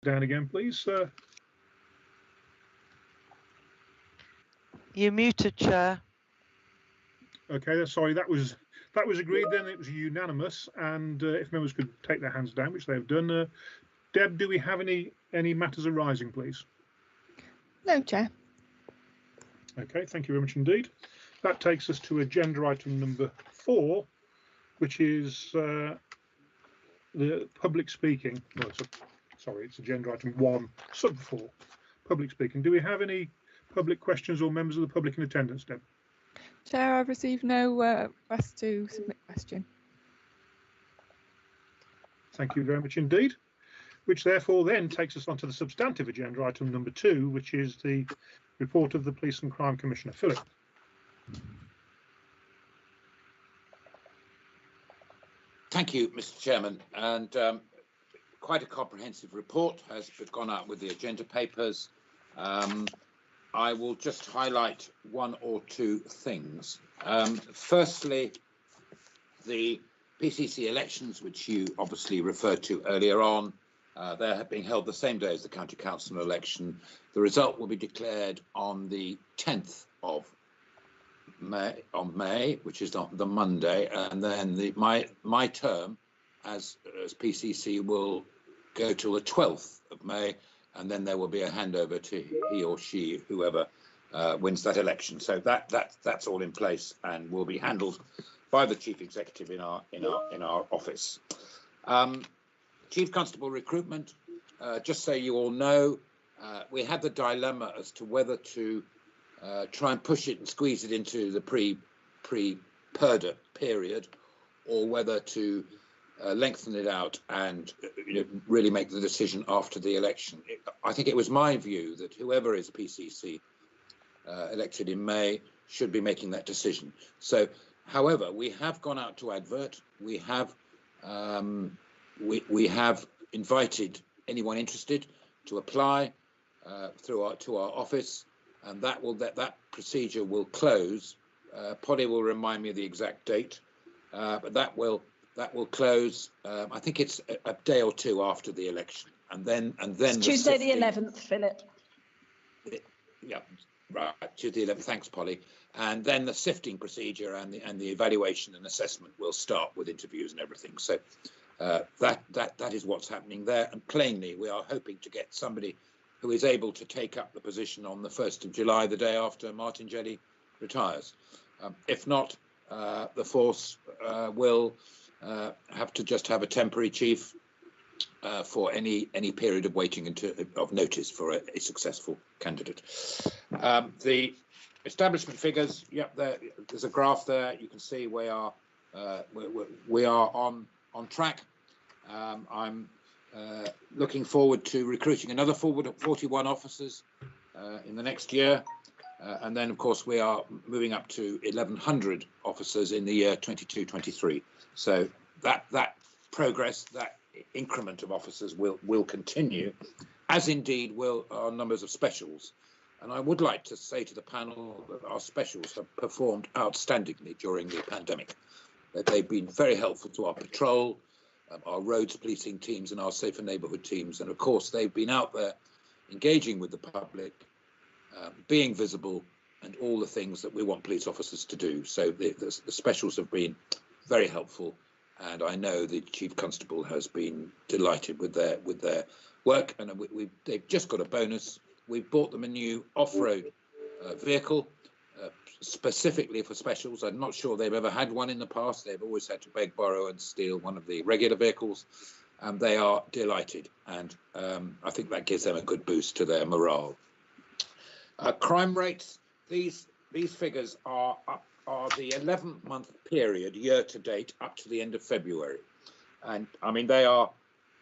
down again, please. You're muted, Chair. Okay, sorry, that was agreed then. It was unanimous, and if members could take their hands down, which they have done. Deb, do we have any matters arising, please? No, Chair. Okay, thank you very much indeed. That takes us to agenda item number 4, which is the public speaking. Well, it's agenda item 1, sub 4, public speaking. Do we have any public questions or members of the public in attendance, Deb? Chair, I've received no request to submit question. Thank you very much indeed. Which therefore then takes us on to the substantive agenda item number 2, which is the report of the Police and Crime Commissioner. Philip. Thank you, Mr. Chairman. And quite a comprehensive report has gone out with the agenda papers. I will just highlight one or two things. Firstly, the PCC elections, which you obviously referred to earlier on, they have been held the same day as the County Council election. The result will be declared on the 10th of May, which is on the Monday, and then my term as PCC will go till the 12th of May, and then there will be a handover to he or she, whoever wins that election. So that's all in place and will be handled by the Chief Executive in our office. Chief Constable recruitment. Just so you all know, we had the dilemma as to whether to try and push it and squeeze it into the pre-PERDA period, or whether to lengthen it out and really make the decision after the election. I think it was my view that whoever is PCC elected in May should be making that decision. So, however, we have gone out to advert. We have invited anyone interested to apply to our office, and that procedure will close. Polly will remind me of the exact date, but that will close. I think it's a day or two after the election, and then it's Tuesday the 11th, Philip. Yeah, right. Tuesday the 11th. Thanks, Polly. And then the sifting procedure and the evaluation and assessment will start with interviews and everything. So that is what's happening there. And plainly, we are hoping to get somebody who is able to take up the position on the 1st of July, the day after Martin Jelly retires. If not, the force will have to just have a temporary chief for any period of waiting of notice for a successful candidate. The establishment figures, yep, there's a graph there. You can see we are on track. I'm looking forward to recruiting another 41 officers in the next year. And then, of course, we are moving up to 1,100 officers in the year 22-23. So that progress, that increment of officers will continue, as indeed will our numbers of specials. And I would like to say to the panel that our specials have performed outstandingly during the pandemic. That they've been very helpful to our patrol, our roads policing teams and our safer neighbourhood teams. And of course, they've been out there engaging with the public, being visible, and all the things that we want police officers to do. So the specials have been very helpful, and I know the Chief Constable has been delighted with their work. And they've just got a bonus. We've bought them a new off-road vehicle, specifically for specials. I'm not sure they've ever had one in the past. They've always had to beg, borrow and steal one of the regular vehicles, and they are delighted. And I think that gives them a good boost to their morale. Crime rates, these figures are the 11-month period, year to date, up to the end of February. And I mean, they are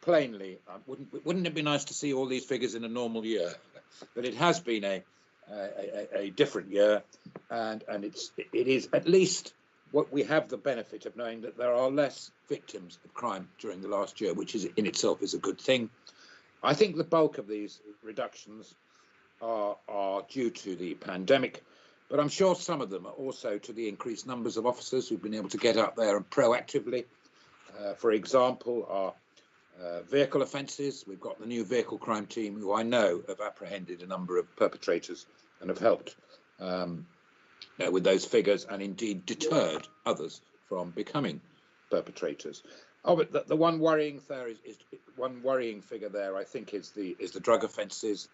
plainly, wouldn't it be nice to see all these figures in a normal year? But it has been a different year, and it is at least what we have the benefit of knowing that there are less victims of crime during the last year, which is in itself is a good thing. I think the bulk of these reductions are due to the pandemic, but I'm sure some of them are also to the increased numbers of officers who've been able to get out there and proactively. For example, vehicle offences. We've got the new vehicle crime team, who I know have apprehended a number of perpetrators and have helped with those figures, and indeed deterred others from becoming perpetrators. Oh, but the one worrying there is one worrying figure there, I think, is the drug offences,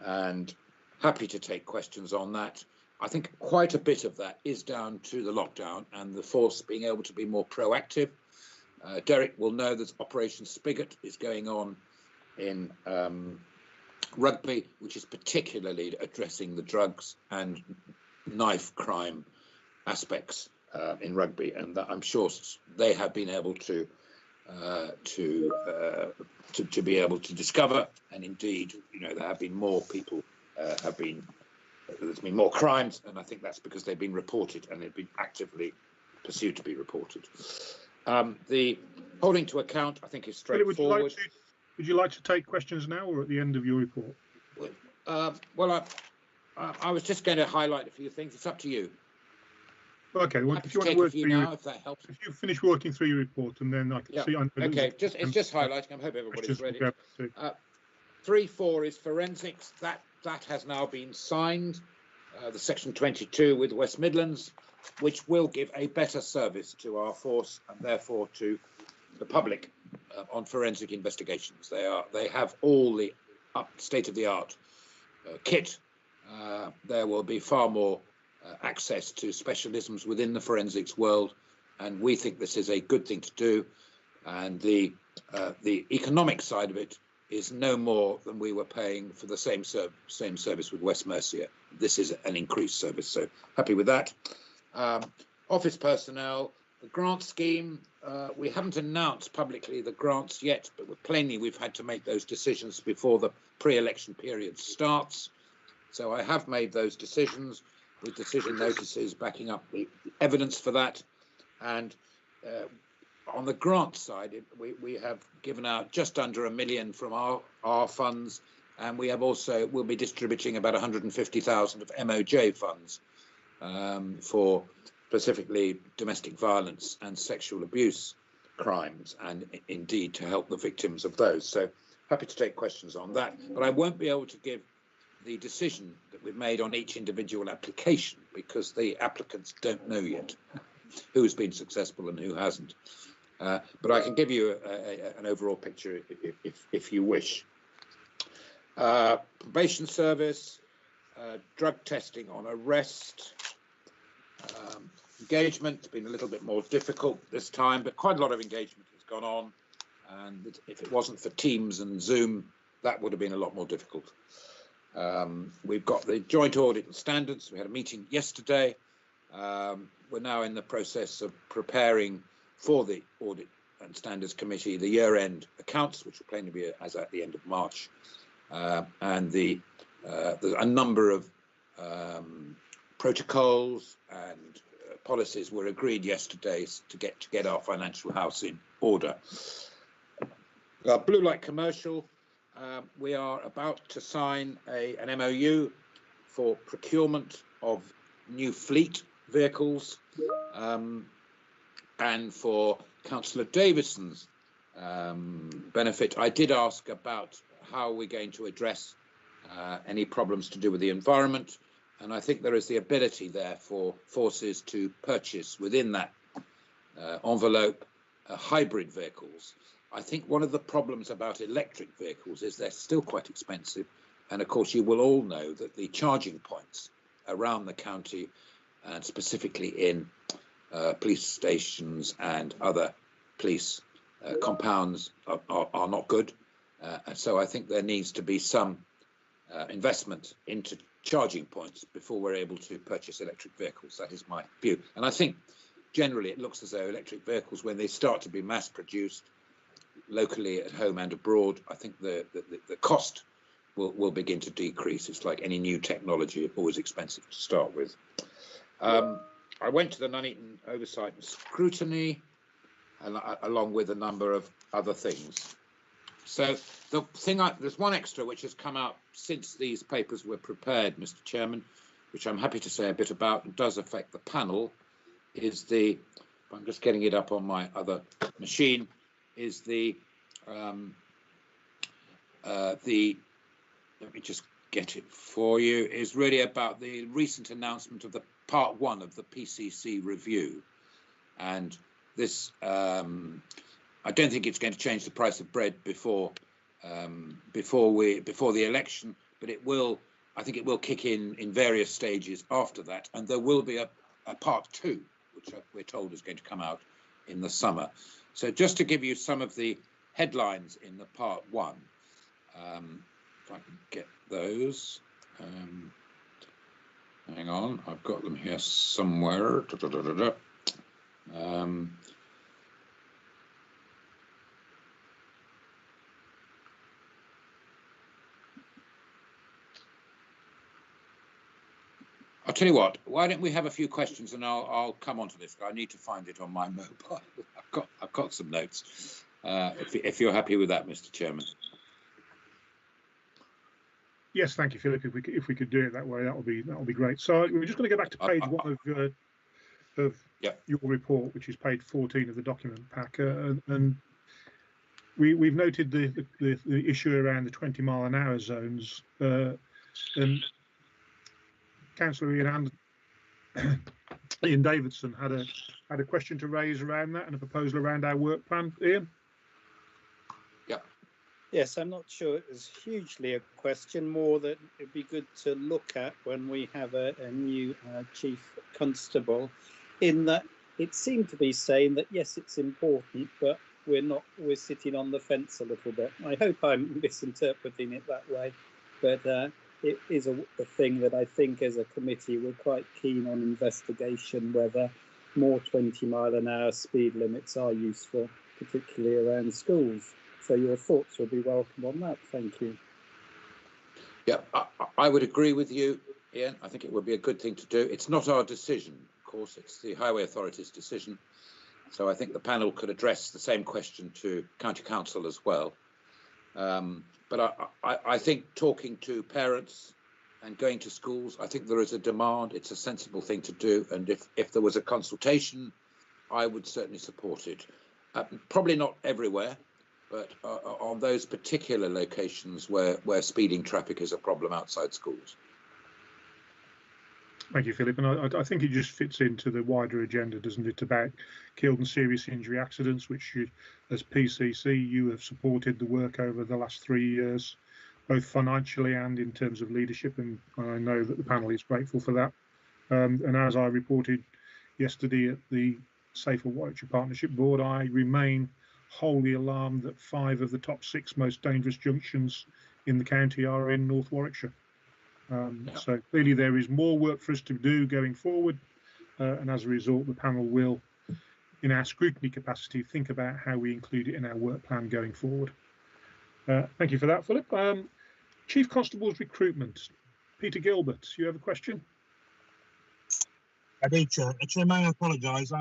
and happy to take questions on that. I think quite a bit of that is down to the lockdown and the force being able to be more proactive. Derek will know that Operation Spigot is going on in Rugby, which is particularly addressing the drugs and knife crime aspects in Rugby, and that I'm sure they have been able to be able to discover, and indeed, there have been more people there's been more crimes, and I think that's because they've been reported and they've been actively pursued to be reported. The holding to account, I think, is straightforward. Would you like to take questions now or at the end of your report? Well, I was just going to highlight a few things. It's up to you. Okay, well, if you want to work through now, if that helps. If you finish working through your report, and then I can see. Okay, it's just highlighting. I hope everybody's ready. 3.4 is forensics. That has now been signed. The Section 22 with West Midlands, which will give a better service to our force and therefore to the public on forensic investigations. They have all the state-of-the-art kit. There will be far more access to specialisms within the forensics world, and we think this is a good thing to do. And the economic side of it is no more than we were paying for the same service with West Mercia. This is an increased service, so happy with that. Office personnel, the grant scheme, we haven't announced publicly the grants yet, but plainly we've had to make those decisions before the pre-election period starts. So I have made those decisions with decision notices backing up the evidence for that. And on the grant side, we have given out just under £1 million from our funds, and we have also will be distributing about 150,000 of MOJ funds for specifically domestic violence and sexual abuse crimes, and indeed to help the victims of those. So happy to take questions on that, but I won't be able to give the decision that we've made on each individual application because the applicants don't know yet who's been successful and who hasn't. But I can give you an overall picture if you wish. Probation service, drug testing on arrest, engagement has been a little bit more difficult this time, but quite a lot of engagement has gone on. And if it wasn't for Teams and Zoom, that would have been a lot more difficult. We've got the joint audit and standards. We had a meeting yesterday. We're now in the process of preparing for the Audit and Standards Committee the year-end accounts, which will plainly be as at the end of March. And there's a number of protocols and policies were agreed yesterday to get our financial house in order. Blue light commercial, we are about to sign an MOU for procurement of new fleet vehicles, and for Councillor Davison's benefit, I did ask about how we're going to address any problems to do with the environment, and I think there is the ability there for forces to purchase within that envelope hybrid vehicles. I think one of the problems about electric vehicles is they're still quite expensive, and of course you will all know that the charging points around the county, and specifically in police stations and other police compounds are not good. And so I think there needs to be some investment into charging points before we're able to purchase electric vehicles. That is my view. And I think generally it looks as though electric vehicles, when they start to be mass produced locally at home and abroad, I think the cost will begin to decrease. It's like any new technology, always expensive to start with. I went to the Nuneaton Oversight and Scrutiny, along with a number of other things. So the thing, there's one extra which has come out since these papers were prepared, Mr. Chairman, which I'm happy to say a bit about and does affect the panel, is I'm just getting it up on my other machine, is the let me just get it for you, is really about the recent announcement of the part 1 of the PCC review. And this, I don't think it's going to change the price of bread before the election, but it will. I think it will kick in various stages after that, and there will be a part 2, which we're told is going to come out in the summer. So just to give you some of the headlines in the part 1, if I can get those. Hang on, I've got them here somewhere. I'll tell you what, why don't we have a few questions and I'll come on to this. I need to find it on my mobile. I've got some notes. If you're happy with that, Mr. Chairman. Yes, thank you, Philip. If we could do it that way, that will be great. So we're just going to go back to page 1 of your report, which is page 14 of the document pack, and we've noted the issue around the 20-mile-an-hour zones, and Councillor Ian Davidson had a question to raise around that and a proposal around our work plan. Ian? Yes, I'm not sure it was hugely a question, more that it'd be good to look at when we have a new Chief Constable, in that it seemed to be saying that, yes, it's important, but we're sitting on the fence a little bit. I hope I'm misinterpreting it that way, but it is a thing that I think as a committee we're quite keen on investigation, whether more 20-mile-an-hour speed limits are useful, particularly around schools. So your thoughts will be welcome on that. Thank you. Yeah, I would agree with you, Ian. I think it would be a good thing to do. It's not our decision, of course. It's the Highway Authority's decision. So I think the panel could address the same question to County Council as well. But I think talking to parents and going to schools, I think there is a demand. It's a sensible thing to do. And if there was a consultation, I would certainly support it. Probably not everywhere, but on those particular locations where speeding traffic is a problem outside schools. Thank you, Philip. And I think it just fits into the wider agenda, doesn't it, about killed and serious injury accidents, which as PCC, you have supported the work over the last 3 years, both financially and in terms of leadership. And I know that the panel is grateful for that. And as I reported yesterday at the Safer Warwickshire Partnership Board, I remain wholly alarmed that 5 of the top 6 most dangerous junctions in the county are in North Warwickshire. So clearly there is more work for us to do going forward, and as a result the panel will, in our scrutiny capacity, think about how we include it in our work plan going forward. Thank you for that, Philip. Chief Constable's recruitment. Peter Gilbert, you have a question? I do, Chair. Chair, may I apologise?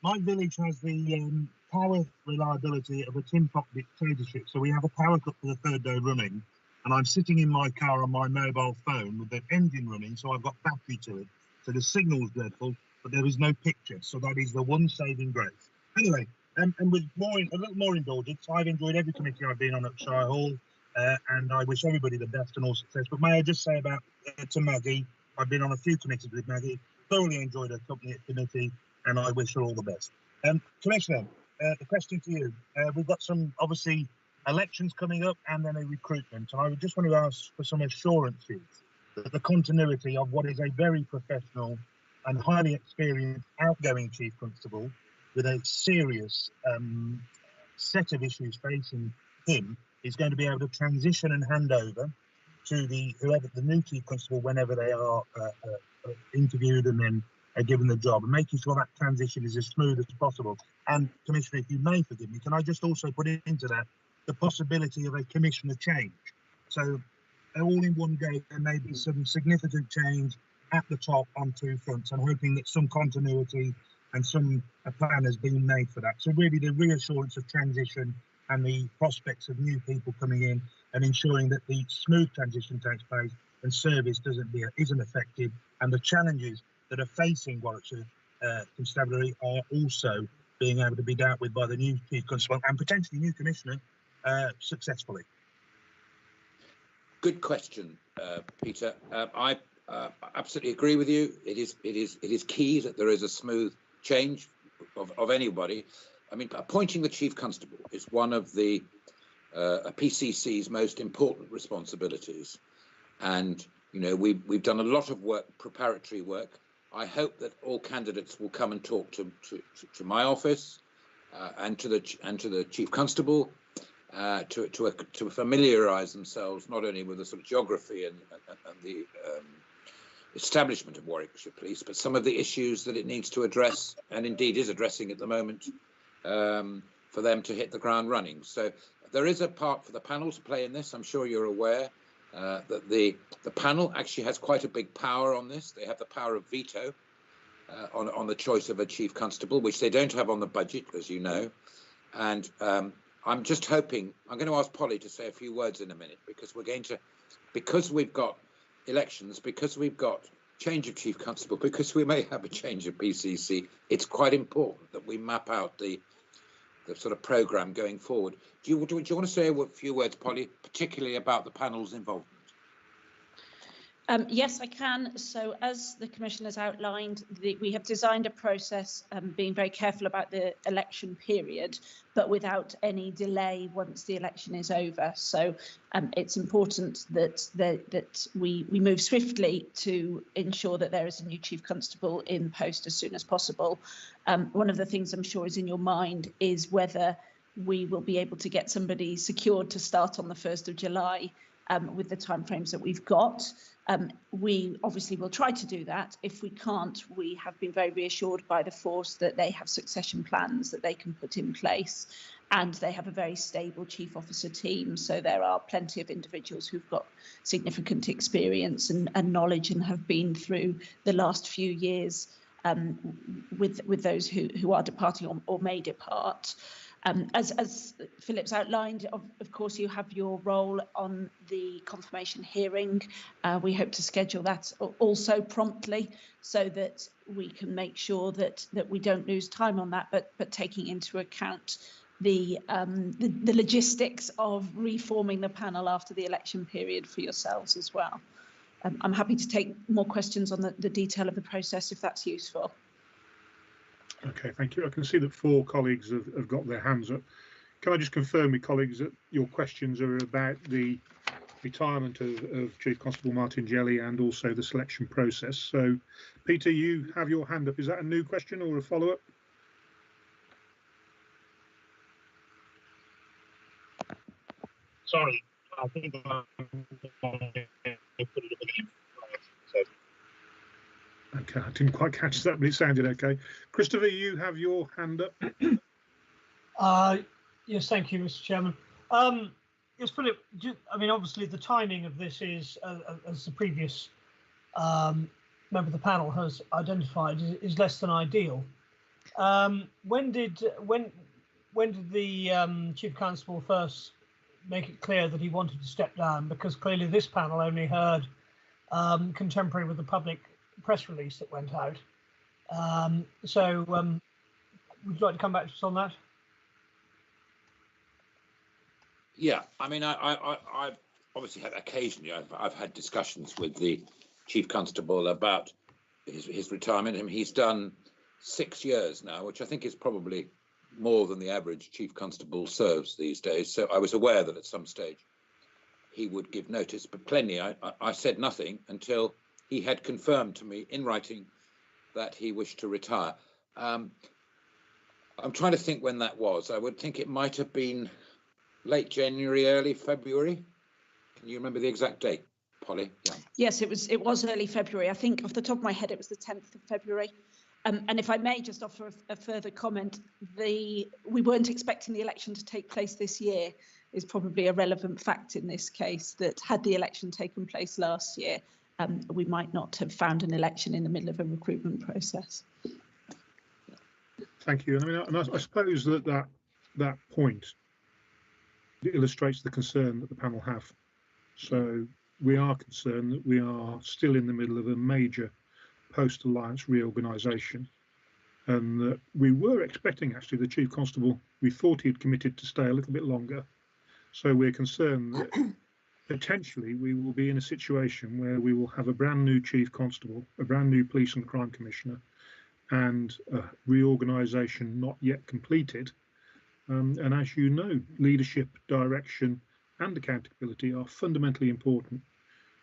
My village has the power reliability of a tin pot dictatorship, so we have a power cut for the 3rd day running, and I'm sitting in my car on my mobile phone with the engine running, so I've got battery to it, so the signal's dreadful, but there is no picture, so that is the one saving grace. Anyway, and with a little more indulgence, I've enjoyed every committee I've been on at Shire Hall, and I wish everybody the best and all success. But may I just say about to Maggie, I've been on a few committees with Maggie, thoroughly enjoyed her company at committee, and I wish her all the best. Commissioner, the question to you, we've got some, obviously, elections coming up and then a recruitment, and I would just want to ask for some assurances that the continuity of what is a very professional and highly experienced outgoing Chief Constable with a serious set of issues facing him is going to be able to transition and hand over to the new Chief Constable whenever they are interviewed and then given the job, and making sure that transition is as smooth as possible. And Commissioner, if you may forgive me, can I just also put into that the possibility of a commissioner change? So all in one go, there may be some significant change at the top on 2 fronts. I'm hoping that some continuity and some plan has been made for that. So really the reassurance of transition and the prospects of new people coming in and ensuring that the smooth transition takes place and service isn't affected, and the challenges that are facing Warwickshire Constabulary are also being able to be dealt with by the new Chief Constable and potentially new Commissioner successfully? Good question, Peter. I absolutely agree with you. It is key that there is a smooth change of anybody. I mean, appointing the chief constable is one of the PCC's most important responsibilities, and you know we've done a lot of work, preparatory work. I hope that all candidates will come and talk to my office and to the chief constable. To familiarise themselves not only with the sort of geography and the establishment of Warwickshire Police, but some of the issues that it needs to address, and indeed is addressing at the moment, for them to hit the ground running. So there is a part for the panel to play in this. I'm sure you're aware that the panel actually has quite a big power on this. They have the power of veto on the choice of a chief constable, which they don't have on the budget, as you know, and I'm just hoping, I'm going to ask Polly to say a few words in a minute, because because we've got elections, because we've got change of chief constable, because we may have a change of PCC, it's quite important that we map out the sort of programme going forward. Do you want to say a few words, Polly, particularly about the panel's involvement? Yes, I can. So as the Commissioner's outlined, we have designed a process being very careful about the election period, but without any delay once the election is over. So it's important that we move swiftly to ensure that there is a new Chief Constable in post as soon as possible. One of the things I'm sure is in your mind is whether we will be able to get somebody secured to start on the 1st of July with the timeframes that we've got. We obviously will try to do that. If we can't, we have been very reassured by the force that they have succession plans that they can put in place, and they have a very stable chief officer team. So there are plenty of individuals who've got significant experience and knowledge and have been through the last few years with those who are departing or may depart. As Philip's outlined, of course, you have your role on the confirmation hearing. We hope to schedule that also promptly so that we can make sure that we don't lose time on that, but taking into account the logistics of reforming the panel after the election period for yourselves as well. I'm happy to take more questions on the detail of the process if that's useful. Okay, thank you. I can see that 4 colleagues have got their hands up. Can I just confirm with colleagues that your questions are about the retirement of Chief Constable Martin Jelly and also the selection process? So, Peter, you have your hand up. Is that a new question or a follow-up? Sorry, I think I put it up again. Okay, I didn't quite catch that, but it sounded okay. Christopher, you have your hand up. Yes, thank you, Mr. Chairman. Yes, Philip, I mean, obviously the timing of this is, as the previous member of the panel has identified, is less than ideal. When did the Chief Constable first make it clear that he wanted to step down? Because clearly this panel only heard contemporary with the public press release that went out. Would you like to come back to us on that? Yeah, I mean, I've obviously had occasionally, I've had discussions with the Chief Constable about his retirement. I mean, he's done 6 years now, which I think is probably more than the average Chief Constable serves these days. So I was aware that at some stage he would give notice, but plainly I said nothing until he had confirmed to me in writing that he wished to retire. I'm trying to think when that was. I would think it might have been late January, early February. Can you remember the exact date, Polly? Yeah. Yes, it was early February. I think off the top of my head, it was the 10th of February. And if I may just offer a further comment, we weren't expecting the election to take place this year is probably a relevant fact in this case, that had the election taken place last year, we might not have found an election in the middle of a recruitment process. Thank you. And I suppose that point illustrates the concern that the panel have. So we are concerned that we are still in the middle of a major post-alliance reorganisation, and that we were expecting actually the Chief Constable, we thought he'd committed to stay a little bit longer, So we're concerned that potentially we will be in a situation where we will have a brand new chief constable, a brand new police and crime commissioner, and a reorganisation not yet completed. And as you know, leadership, direction and accountability are fundamentally important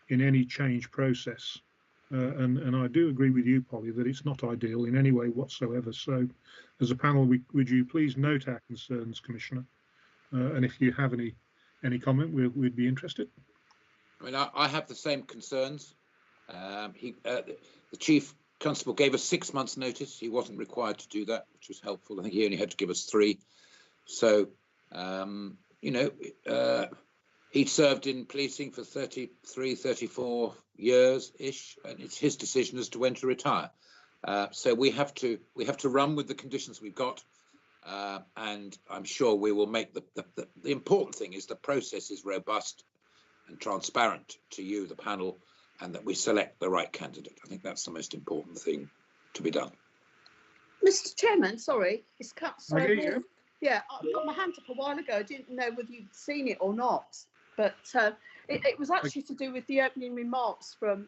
in any change process. And I do agree with you, Polly, that it's not ideal in any way whatsoever. So as a panel, would you please note our concerns, Commissioner? And if you have any comment, we'd be interested. I mean, I have the same concerns. The Chief Constable gave us 6 months' notice. He wasn't required to do that, which was helpful. I think he only had to give us 3. So, you know, he'd served in policing for 33, 34 years-ish, and it's his decision as to when to retire. So we have to run with the conditions we've got, and I'm sure we will make the important thing is the process is robust and transparent to you, the panel, and that we select the right candidate. I think that's the most important thing to be done. Mr. Chairman, sorry, it's Councillor. You. Yeah, I got my hand up a while ago. I didn't know whether you'd seen it or not, but it was actually to do with the opening remarks from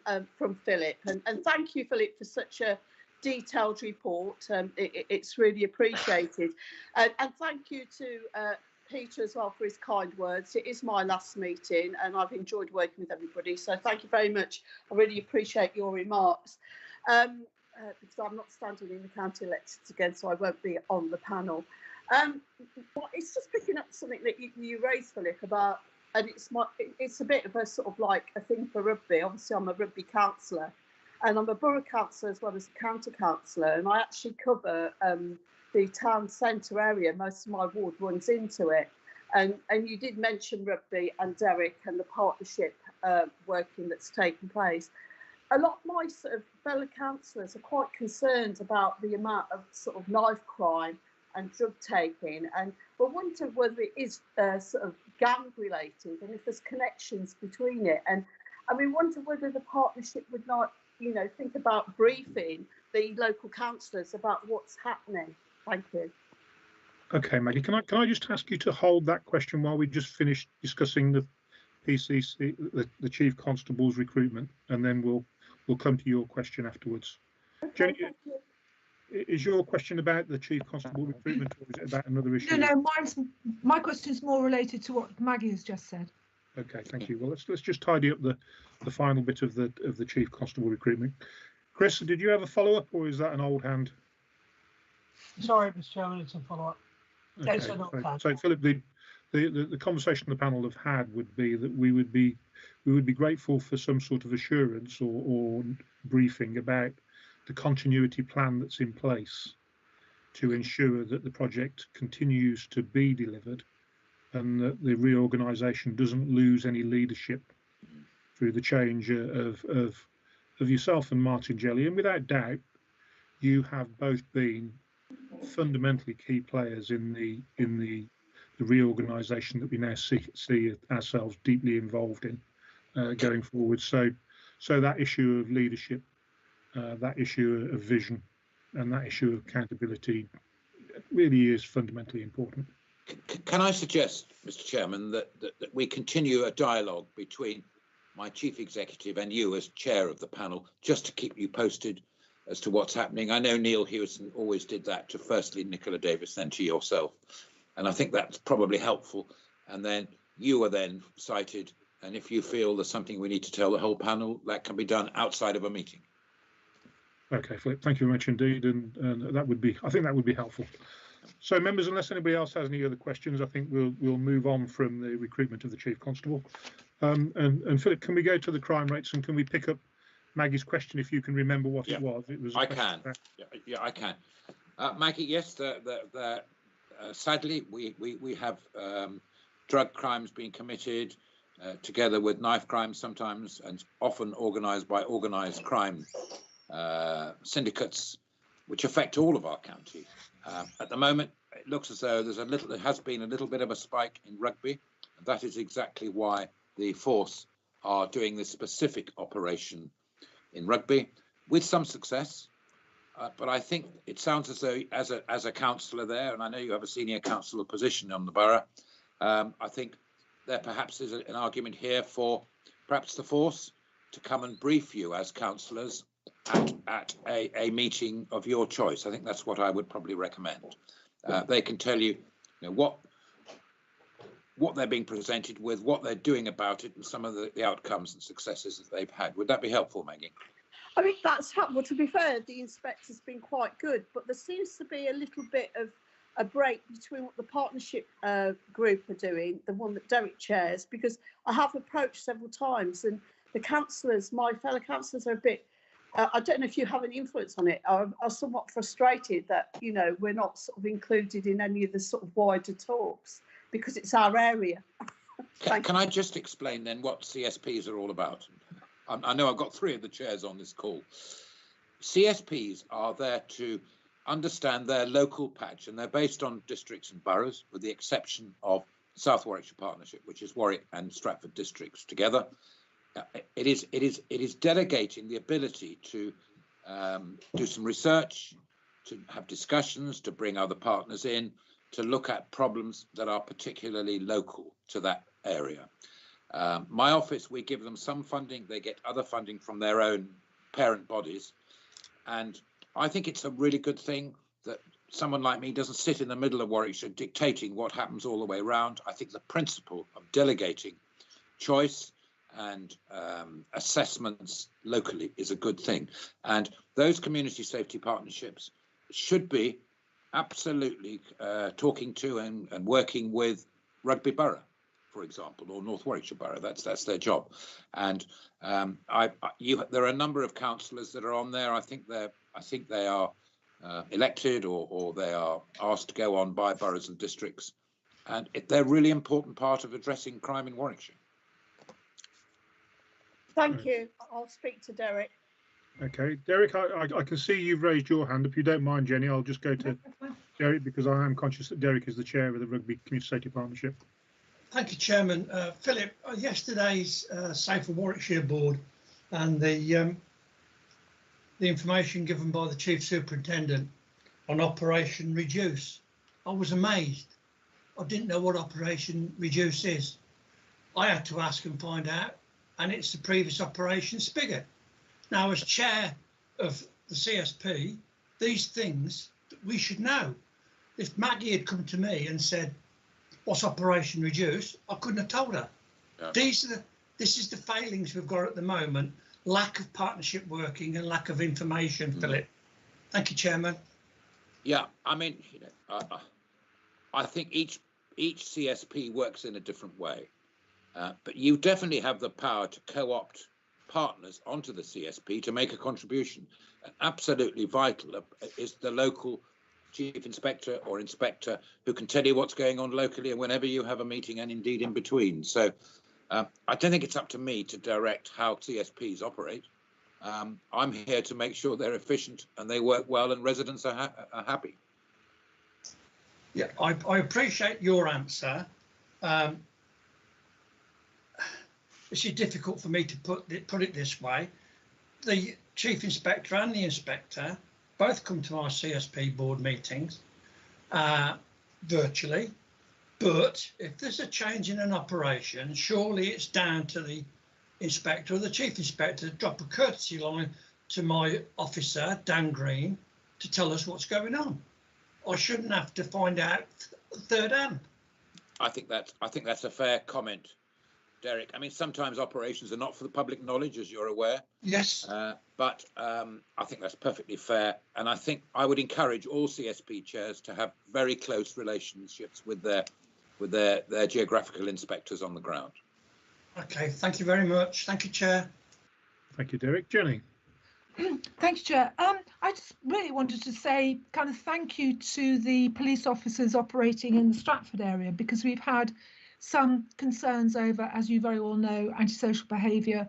Philip, and thank you, Philip, for such a detailed report. It's really appreciated, and thank you to Peter as well for his kind words. It is my last meeting and I've enjoyed working with everybody, so thank you very much. I really appreciate your remarks. Because I'm not standing in the county elections again, so I won't be on the panel. But it's just picking up something that you raised, Philip, about, and it's a bit of a sort of like a thing for rugby. Obviously, I'm a rugby councillor, and I'm a borough councillor as well as a county councillor, and I actually cover the town centre area. Most of my ward runs into it, and you did mention rugby and Derek and the partnership working that's taken place. A lot of my sort of fellow councillors are quite concerned about the amount of sort of knife crime and drug taking, and we wonder whether it is sort of gang related and if there's connections between it. And we wonder whether the partnership would not, you know, think about briefing the local councillors about what's happening. Thank you. Okay, Maggie, can I just ask you to hold that question while we just finish discussing the PCC, the Chief Constable's recruitment, and then we'll come to your question afterwards. Okay, Jenny, is your question about the Chief Constable recruitment, or is it about another issue? No, my question is more related to what Maggie has just said. Okay, thank you. Well, let's just tidy up the final bit of the Chief Constable recruitment. Chris, did you have a follow-up, or is that an old hand? Sorry, Mr. Chairman, it's a follow-up. Okay, so Philip, the conversation the panel have had would be that we would be grateful for some sort of assurance or briefing about the continuity plan that's in place to ensure that the project continues to be delivered and that the reorganisation doesn't lose any leadership through the change of yourself and Martin Jelly. And without doubt, you have both been fundamentally key players in the reorganisation that we now see ourselves deeply involved in going forward. So that issue of leadership, that issue of vision, and that issue of accountability really is fundamentally important. Can I suggest, Mr. Chairman, that we continue a dialogue between my chief executive and you as chair of the panel, just to keep you posted as to what's happening? I know Neil Hewson always did that to firstly Nicola Davis, then to yourself. And I think that's probably helpful. And then you are then cited. And if you feel there's something we need to tell the whole panel, that can be done outside of a meeting. Okay, Philip, thank you very much indeed. And I think that would be helpful. So members, unless anybody else has any other questions, I think we'll move on from the recruitment of the Chief Constable. And Philip, can we go to the crime rates, and can we pick up Maggie's question if you can remember what it was? It was. I can. Yeah, I can. Maggie, yes, sadly, we have drug crimes being committed together with knife crimes sometimes, and often organised by organised crime syndicates, which affect all of our county. At the moment, it looks as though there has been a little bit of a spike in rugby. And that is exactly why the force are doing this specific operation in rugby with some success. But I think it sounds as though, as a councillor there, and I know you have a senior councillor position on the borough, I think there perhaps is an argument here for perhaps the force to come and brief you as councillors at a meeting of your choice. I think that's what I would probably recommend. They can tell you, what they're being presented with, what they're doing about it, and some of the outcomes and successes that they've had. Would that be helpful, Maggie? I mean, that's helpful. To be fair, the inspector's been quite good, but there seems to be a little bit of a break between what the partnership group are doing, the one that Derek chairs, because I have approached several times and the councillors, my fellow councillors, are a bit, I don't know if you have any influence on it, are somewhat frustrated that, you know, we're not sort of included in any of the sort of wider talks because it's our area. Can I just explain then what CSPs are all about? I know I've got 3 of the chairs on this call. CSPs are there to understand their local patch, and they're based on districts and boroughs, with the exception of South Warwickshire Partnership, which is Warwick and Stratford districts together. It is delegating the ability to do some research, to have discussions, to bring other partners in, to look at problems that are particularly local to that area. My office, we give them some funding, they get other funding from their own parent bodies, and I think it's a really good thing that someone like me doesn't sit in the middle of Warwickshire dictating what happens all the way around. I think the principle of delegating choice and assessments locally is a good thing. And those community safety partnerships should be absolutely talking to and working with Rugby Borough, for example, or North Warwickshire Borough. That's their job. And there are a number of councillors that are on there. I think they are elected or they are asked to go on by boroughs and districts, and they're a really important part of addressing crime in Warwickshire. Thank you. I'll speak to Derek. Okay, Derek, I can see you've raised your hand. If you don't mind, Jenny, I'll just go to Derek because I am conscious that Derek is the chair of the Rugby Community Safety Partnership. Thank you, Chairman. Philip, yesterday's Safer Warwickshire board and the information given by the Chief Superintendent on Operation Reduce, I was amazed. I didn't know what Operation Reduce is. I had to ask and find out, and it's the previous Operation Spigot. Now, as chair of the CSP, these things we should know. If Maggie had come to me and said, what's Operation Reduce, I couldn't have told her. Yeah. This is the failings we've got at the moment, lack of partnership working and lack of information, Philip. Thank you, Chairman. Yeah, I mean, I think each CSP works in a different way, but you definitely have the power to co-opt partners onto the CSP to make a contribution. Absolutely vital is the local chief inspector or inspector who can tell you what's going on locally and whenever you have a meeting and indeed in between. So I don't think it's up to me to direct how CSPs operate. I'm here to make sure they're efficient and they work well and residents are happy. Yeah, I appreciate your answer. It's difficult for me to put it this way. The chief inspector and the inspector both come to our CSP board meetings virtually, but if there's a change in an operation, surely it's down to the inspector or the chief inspector to drop a courtesy line to my officer, Dan Green, to tell us what's going on. I shouldn't have to find out third hand. I think that's a fair comment, Derek. I mean, sometimes operations are not for the public knowledge, as you're aware. Yes. But I think that's perfectly fair. And I think I would encourage all CSP chairs to have very close relationships with their geographical inspectors on the ground. Okay, thank you very much. Thank you, Chair. Thank you, Derek. Jenny. Thanks, Chair. I just really wanted to say kind of thank you to the police officers operating in the Stratford area, because we've had some concerns over, as you very well know, antisocial behaviour,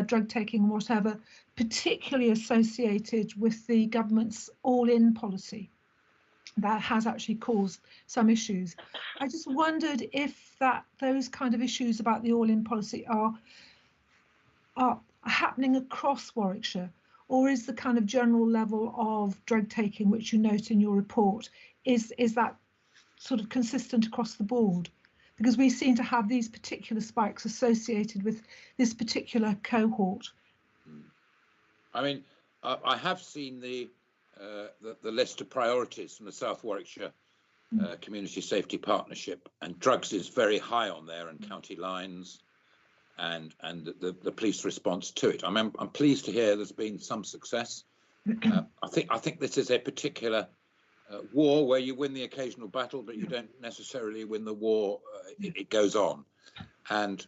drug taking and whatever, particularly associated with the government's all-in policy. That has actually caused some issues. I just wondered if those kind of issues about the all-in policy are happening across Warwickshire, or is the kind of general level of drug taking, which you note in your report, is that sort of consistent across the board? because we seem to have these particular spikes associated with this particular cohort. I mean, I have seen the list of priorities from the South Warwickshire Community Safety Partnership, and drugs is very high on there, and county lines, and the police response to it. I'm pleased to hear there's been some success. I think this is a particular war where you win the occasional battle, but you don't necessarily win the war. It goes on, and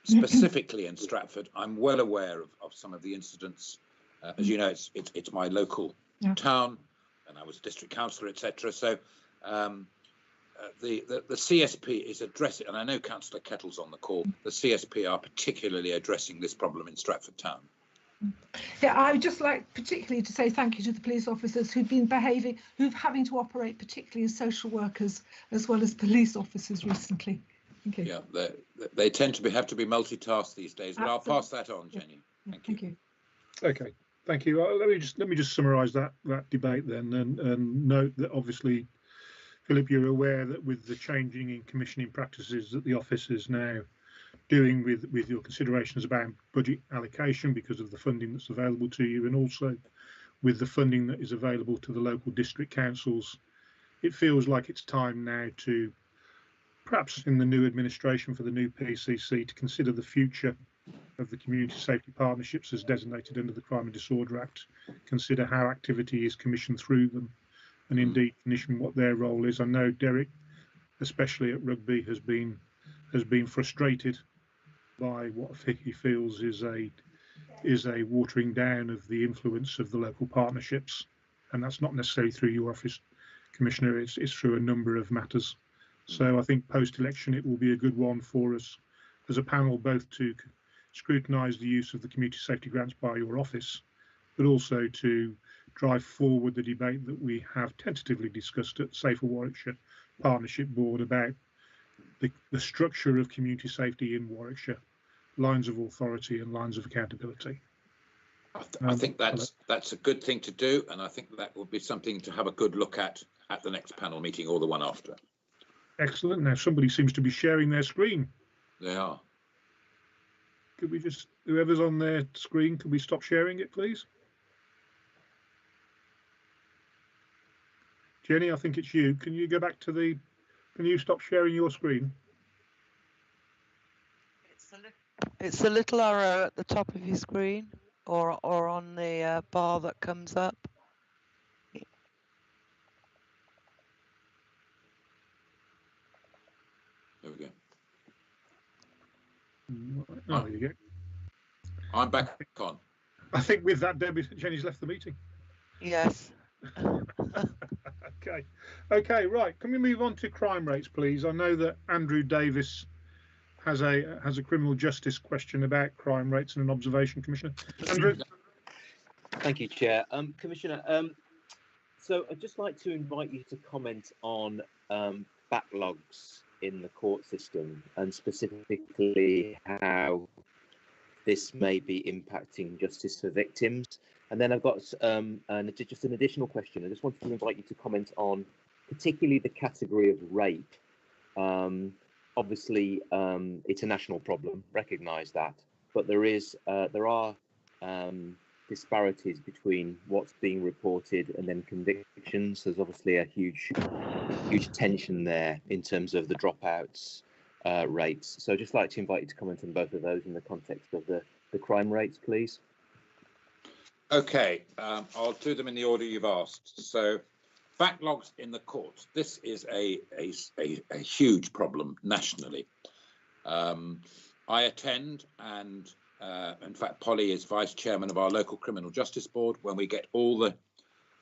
specifically in Stratford, I'm well aware of some of the incidents. As you know, it's my local town, and I was district councillor, etc. So the CSP is addressing, and I know Councillor Kettle's on the call. The CSP are particularly addressing this problem in Stratford town. Yeah, I would just like particularly to say thank you to the police officers who've been behaving, who've having to operate particularly as social workers as well as police officers recently. Thank you. Yeah, they tend to have to be multitasked these days, but Absolutely. I'll pass that on, Jenny. Thank you. Okay, thank you. Let me just summarise that debate then, and note that obviously, Philip, you're aware that with the changing in commissioning practices that the office is now doing with your considerations about budget allocation because of the funding that's available to you, and also with the funding that is available to the local district councils, it feels like it's time now to, perhaps in the new administration for the new PCC, to consider the future of the community safety partnerships as designated under the Crime and Disorder Act, consider how activity is commissioned through them, and indeed commission what their role is. I know Derek, especially at Rugby, has been frustrated by what he feels is a watering down of the influence of the local partnerships, and that's not necessarily through your office, Commissioner. It's through a number of matters. So I think post-election it will be a good one for us as a panel, both to scrutinise the use of the community safety grants by your office, but also to drive forward the debate that we have tentatively discussed at Safer Warwickshire Partnership Board about the structure of community safety in Warwickshire, lines of authority and lines of accountability. I think that's a good thing to do, and I think that will be something to have a good look at the next panel meeting or the one after. Excellent. Now somebody seems to be sharing their screen. They are. Could we just, whoever's on their screen, could we stop sharing it, please? Jenny, I think it's you. Can you go back to the, can you stop sharing your screen? It's the little arrow at the top of your screen, or on the bar that comes up. There we go. Oh, there you go. I'm back on. I think with that, Jenny's left the meeting. Yes. Okay, right. Can we move on to crime rates, please? I know that Andrew Davis has a criminal justice question about crime rates and an observation, Commissioner. Andrew. Thank you, Chair. Commissioner, so I'd just like to invite you to comment on backlogs in the court system, and specifically how this may be impacting justice for victims. And then I've got just an additional question. I just wanted to invite you to comment on particularly the category of rape. Obviously, it's a national problem, recognise that, but there are disparities between what's being reported and then convictions. There's obviously a huge tension there in terms of the dropouts rates. So I'd just like to invite you to comment on both of those in the context of the crime rates, please. Okay, I'll do them in the order you've asked. So backlogs in the courts. This is a huge problem nationally. I attend, and in fact, Polly is vice chairman of our local criminal justice board. When we get all the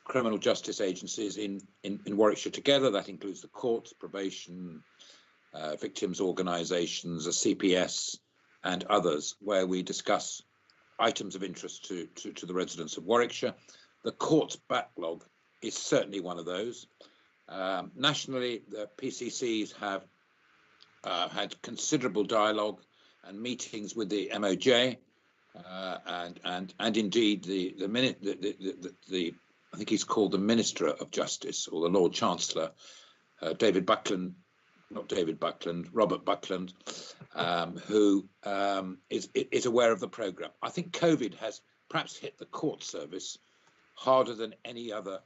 criminal justice agencies in Warwickshire together, that includes the courts, probation, victims organisations, a CPS, and others, where we discuss items of interest to the residents of Warwickshire. The courts backlog is certainly one of those. Nationally, the PCCs have had considerable dialogue and meetings with the MOJ, and indeed the I think he's called the Minister of Justice, or the Lord Chancellor, David Buckland, not David Buckland, Robert Buckland, who is aware of the programme. I think COVID has perhaps hit the court service harder than any other,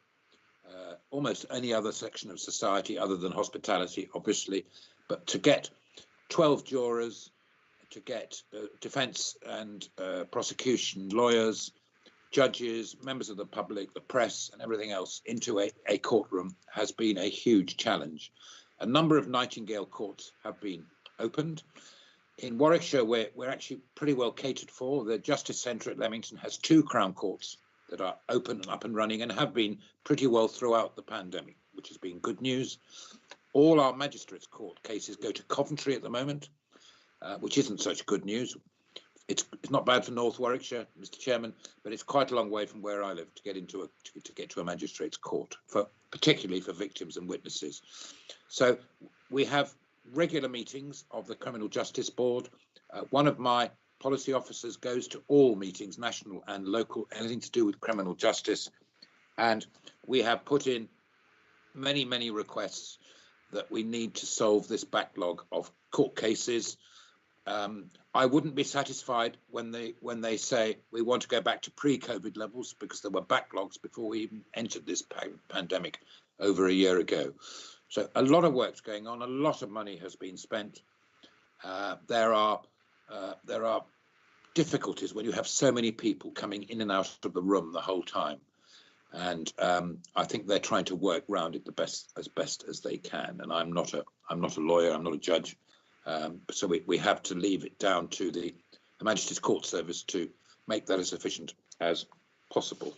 almost any other section of society other than hospitality, obviously. But to get 12 jurors, to get defence and prosecution lawyers, judges, members of the public, the press and everything else into a courtroom has been a huge challenge. A number of Nightingale courts have been opened. In Warwickshire, we're actually pretty well catered for. The Justice Centre at Leamington has 2 Crown courts that are open and up and running and have been pretty well throughout the pandemic, which has been good news. All our Magistrates' Court cases go to Coventry at the moment, which isn't such good news. It's not bad for North Warwickshire, Mr. Chairman, but it's quite a long way from where I live to get into to get to a magistrate's court, particularly for victims and witnesses. So we have regular meetings of the Criminal Justice Board. One of my policy officers goes to all meetings, national and local, anything to do with criminal justice, and we have put in many requests that we need to solve this backlog of court cases. I wouldn't be satisfied when they say we want to go back to pre-COVID levels, because there were backlogs before we even entered this pandemic over a year ago. So a lot of work's going on, a lot of money has been spent. There are difficulties when you have so many people coming in and out of the room the whole time, and I think they're trying to work around it as best as they can. And I'm not a lawyer, I'm not a judge. So we have to leave it down to the Magistrates' Court Service to make that as efficient as possible.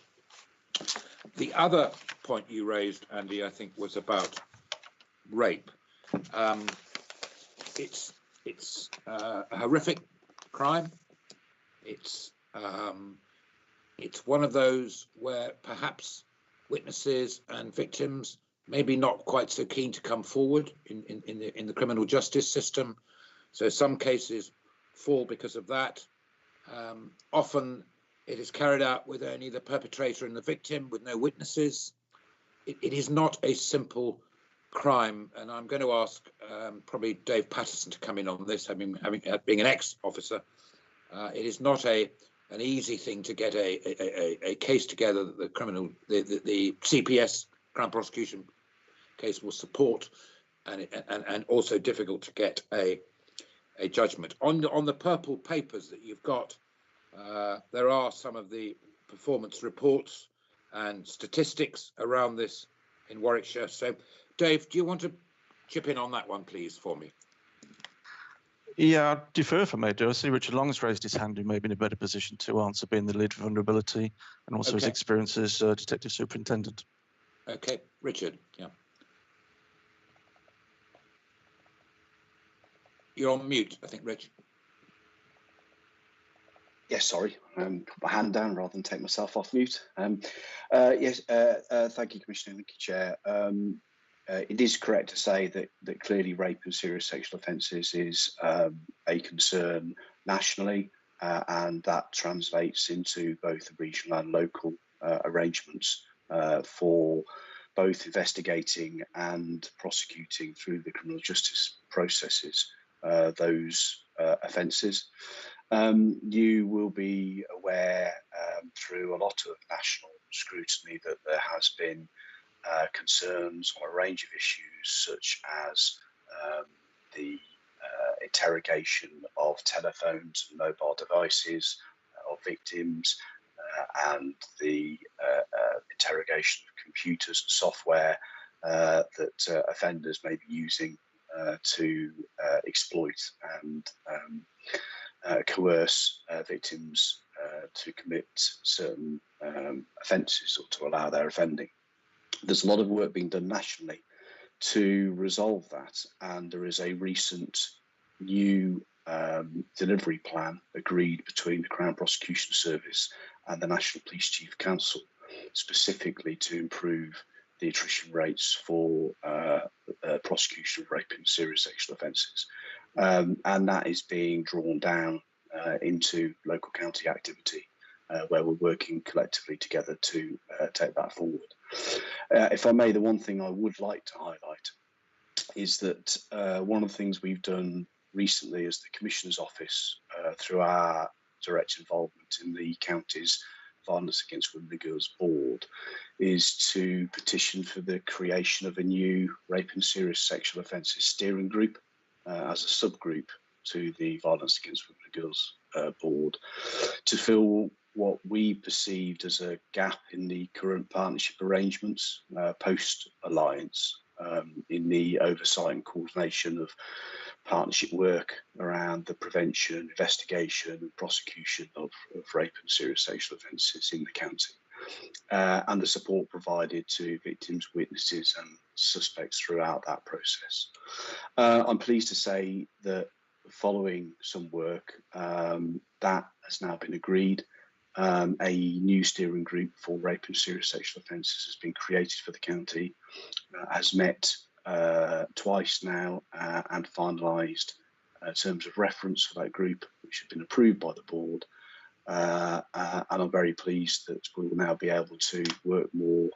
The other point you raised, Andy, I think was about rape. It's a horrific crime. It's one of those where perhaps witnesses and victims maybe not quite so keen to come forward in the criminal justice system. So some cases fall because of that. Often it is carried out with only the perpetrator and the victim, with no witnesses. It is not a simple crime, and I'm going to ask probably Dave Patterson to come in on this, being an ex-officer. It is not an easy thing to get a case together that the CPS, Crown Prosecution case, will support, and also difficult to get a judgment. On the purple papers that you've got, there are some of the performance reports and statistics around this in Warwickshire. So, Dave, do you want to chip in on that one, please, for me? Yeah, I defer if I may do. I see Richard Long's raised his hand, who may be in a better position to answer, being the lead for vulnerability and also his experience as Detective Superintendent. Okay, Richard, yeah. You're on mute, I think, Rich. Yes, sorry, put my hand down rather than take myself off mute. Yes, thank you, Commissioner. Thank you, Chair. It is correct to say that clearly rape and serious sexual offences is a concern nationally, and that translates into both regional and local arrangements for both investigating and prosecuting through the criminal justice processes those offences. You will be aware through a lot of national scrutiny that there has been concerns on a range of issues, such as the interrogation of telephones and mobile devices of victims, and the interrogation of computers and software that offenders may be using to exploit and coerce victims to commit certain offences or to allow their offending. There's a lot of work being done nationally to resolve that, and there is a recent new delivery plan agreed between the Crown Prosecution Service and the National Police Chief Council, specifically to improve the attrition rates for prosecution of rape and serious sexual offences. And that is being drawn down into local county activity, where we're working collectively together to take that forward. If I may, the one thing I would like to highlight is that one of the things we've done recently as the Commissioner's Office, through our direct involvement in the county's Violence Against Women and Girls Board, is to petition for the creation of a new rape and serious sexual offences steering group as a subgroup to the Violence Against Women and Girls Board, to fill what we perceived as a gap in the current partnership arrangements post-alliance, in the oversight and coordination of partnership work around the prevention, investigation and prosecution of rape and serious sexual offences in the county, and the support provided to victims, witnesses and suspects throughout that process. I'm pleased to say that following some work, that has now been agreed. A new steering group for rape and serious sexual offences has been created for the county, has met twice now and finalised terms of reference for that group, which have been approved by the board. And I'm very pleased that we will now be able to work more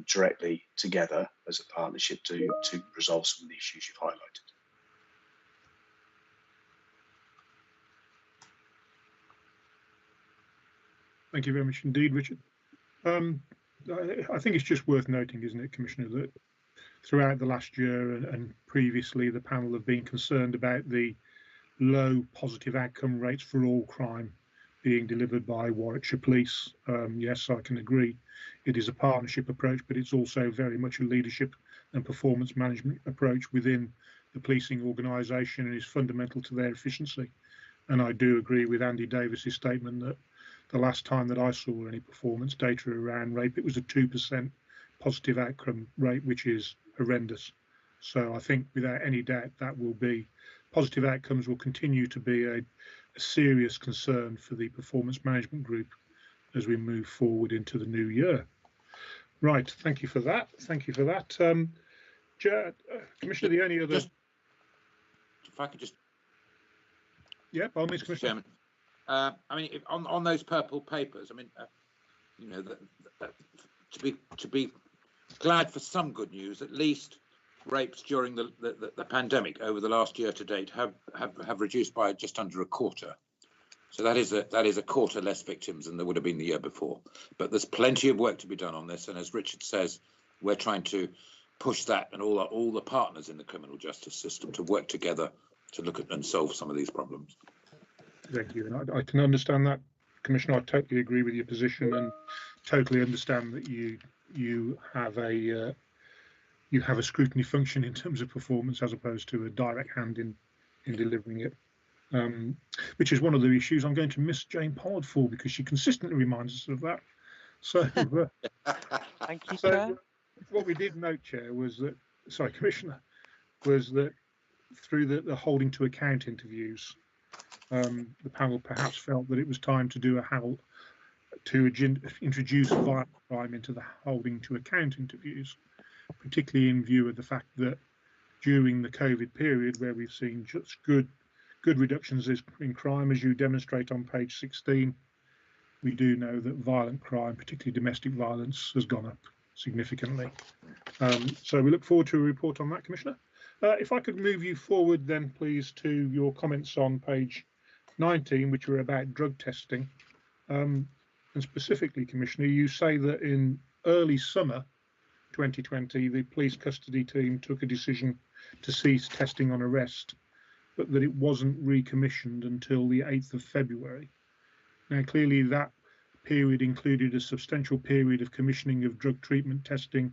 directly together as a partnership to resolve some of the issues you've highlighted. Thank you very much indeed, Richard. I think it's just worth noting, isn't it, Commissioner, that throughout the last year and previously, the panel have been concerned about the low positive outcome rates for all crime being delivered by Warwickshire Police. Yes, I can agree. It is a partnership approach, but it's also very much a leadership and performance management approach within the policing organisation, and is fundamental to their efficiency. And I do agree with Andy Davis's statement that the last time that I saw any performance data around rape, it was a 2% positive outcome rate, which is horrendous. So I think without any doubt that will be, positive outcomes will continue to be a serious concern for the performance management group as we move forward into the new year. Right, thank you for that. Thank you for that. Commissioner, the only other... If I could just... Yeah, by all means, Commissioner. Chairman. I mean, on those purple papers, I mean, you know, to be glad for some good news, at least rapes during the pandemic over the last year to date have reduced by just under a quarter. So that is a quarter less victims than there would have been the year before. But there's plenty of work to be done on this, and as Richard says, we're trying to push that and all the partners in the criminal justice system to work together to look at and solve some of these problems. Thank you. And I can understand that, Commissioner. I totally agree with your position and totally understand that you have a scrutiny function in terms of performance as opposed to a direct hand in delivering it, which is one of the issues I'm going to miss Jane Pollard for, because she consistently reminds us of that. So, thank you, so Chair. What we did note, Chair, was that, sorry, Commissioner, was that through the holding to account interviews, the panel perhaps felt that it was time to do introduce violent crime into the holding to account interviews, particularly in view of the fact that during the COVID period, where we've seen just good reductions in crime, as you demonstrate on page 16, we do know that violent crime, particularly domestic violence, has gone up significantly. So we look forward to a report on that, Commissioner. If I could move you forward then, please, to your comments on page 19, which are about drug testing. And specifically, Commissioner, you say that in early summer 2020, the police custody team took a decision to cease testing on arrest, but that it wasn't recommissioned until the 8th of February. Now, clearly that period included a substantial period of commissioning of drug treatment testing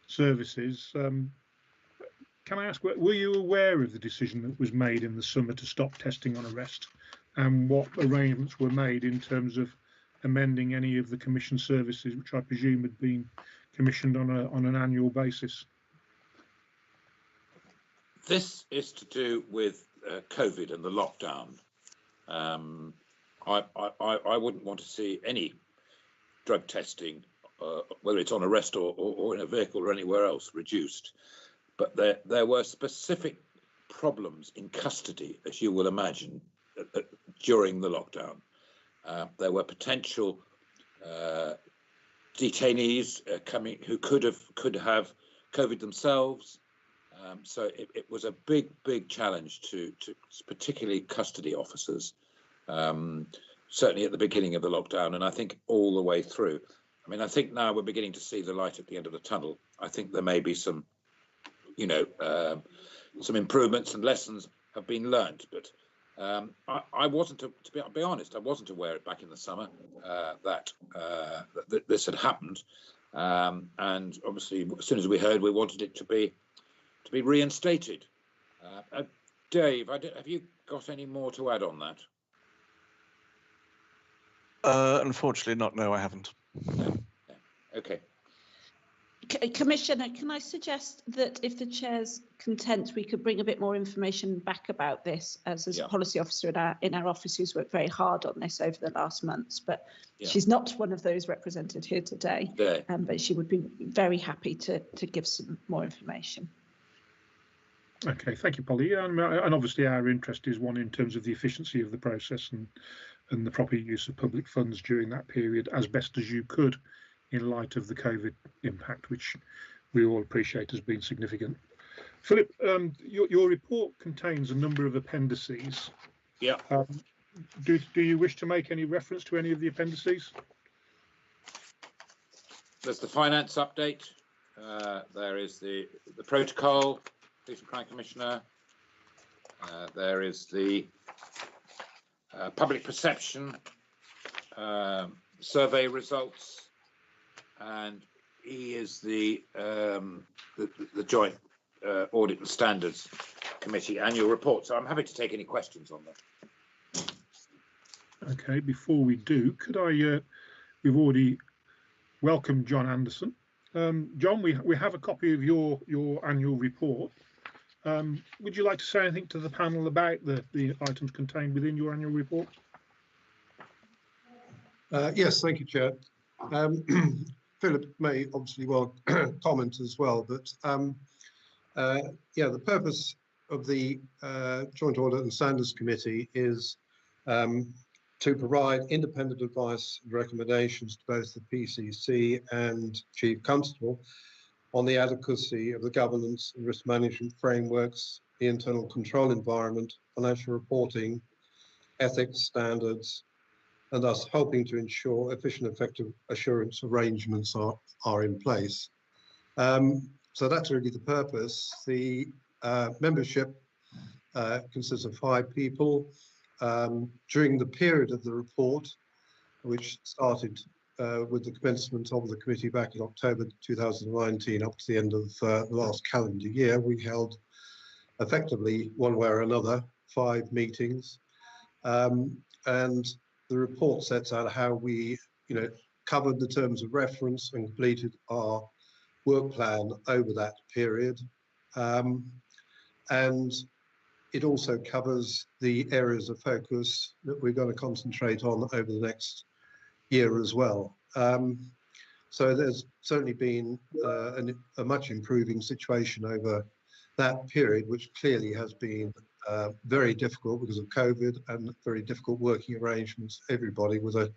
services. Can I ask, were you aware of the decision that was made in the summer to stop testing on arrest, and what arrangements were made in terms of amending any of the commissioned services, which I presume had been commissioned on an annual basis? This is to do with COVID and the lockdown. I wouldn't want to see any drug testing, whether it's on arrest or in a vehicle or anywhere else, reduced. But there were specific problems in custody, as you will imagine, during the lockdown. There were potential detainees coming who could have COVID themselves. So it was a big challenge to particularly custody officers, certainly at the beginning of the lockdown, and I think all the way through. I mean, I think now we're beginning to see the light at the end of the tunnel. I think there may be some, some improvements and lessons have been learned, but I wasn't, to be honest, I wasn't aware back in the summer that this had happened, and obviously as soon as we heard, we wanted it to be reinstated. Dave, have you got any more to add on that? Unfortunately not, no, I haven't. No. Okay. Commissioner, can I suggest that if the chair's content, we could bring a bit more information back about this, as a policy officer in our office who's worked very hard on this over the last months, but she's not one of those represented here today, but she would be very happy to give some more information. Okay, thank you, Polly. And obviously our interest is one in terms of the efficiency of the process and the proper use of public funds during that period as best as you could, in light of the COVID impact, which we all appreciate has been significant. Philip, your report contains a number of appendices. Yeah. Do you wish to make any reference to any of the appendices? There's the finance update. There is the protocol, Police and Crime Commissioner. There is the public perception survey results. And he is the Joint Audit and Standards Committee annual report. So I'm happy to take any questions on that. Okay, before we do, could I? We've already welcomed John Anderson. John, we have a copy of your annual report. Would you like to say anything to the panel about the items contained within your annual report? Yes, thank you, Chair. Philip may obviously well comment as well, but the purpose of the Joint Audit and Standards Committee is to provide independent advice and recommendations to both the PCC and Chief Constable on the adequacy of the governance and risk management frameworks, the internal control environment, financial reporting, ethics standards, and thus helping to ensure efficient, effective assurance arrangements are in place. So that's really the purpose. The membership consists of 5 people. During the period of the report, which started with the commencement of the committee back in October 2019 up to the end of the last calendar year, we held effectively, one way or another, 5 meetings. And the report sets out how we, covered the terms of reference and completed our work plan over that period. And it also covers the areas of focus that we're going to concentrate on over the next year as well. So there's certainly been a much improving situation over that period, which clearly has been very difficult because of COVID and very difficult working arrangements, everybody with a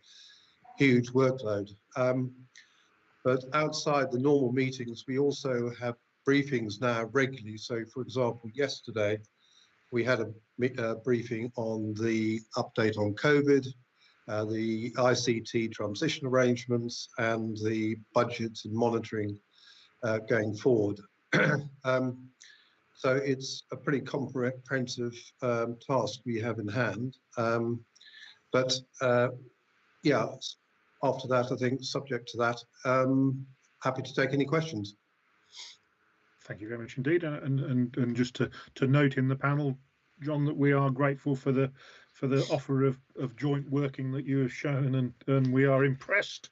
huge workload. But outside the normal meetings, we also have briefings now regularly. So for example, yesterday, we had a briefing on the update on COVID, the ICT transition arrangements, and the budgets and monitoring going forward. So it's a pretty comprehensive task we have in hand. But after that, I think, subject to that, happy to take any questions. Thank you very much indeed. And just to note in the panel, John, that we are grateful for the offer of joint working that you have shown, and we are impressed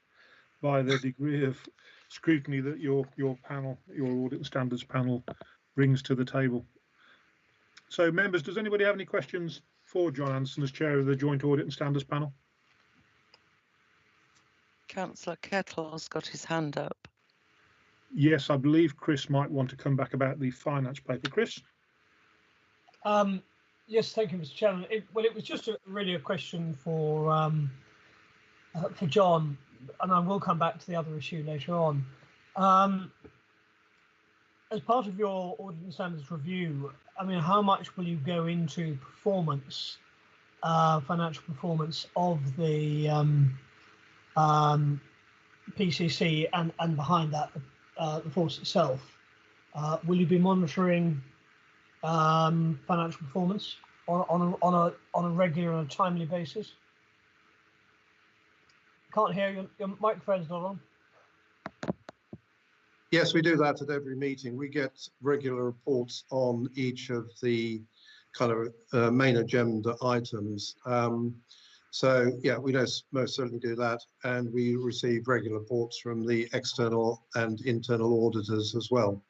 by the degree of scrutiny that your panel, your Audit and Standards panel, brings to the table. So, members, does anybody have any questions for John Anderson as chair of the Joint Audit and Standards panel? Councillor Kettle's got his hand up. Yes, I believe Chris might want to come back about the finance paper. Chris? Yes, thank you, Mr. Chairman. It was just really a question for John, and I will come back to the other issue later on. as part of your audit and standards review, I mean, how much will you go into performance, financial performance of the PCC and behind that the force itself? Will you be monitoring financial performance on a regular and a timely basis? Can't hear you. Your microphone's not on. Yes, we do that at every meeting. We get regular reports on each of the kind of main agenda items. So yeah, we most certainly do that, and we receive regular reports from the external and internal auditors as well.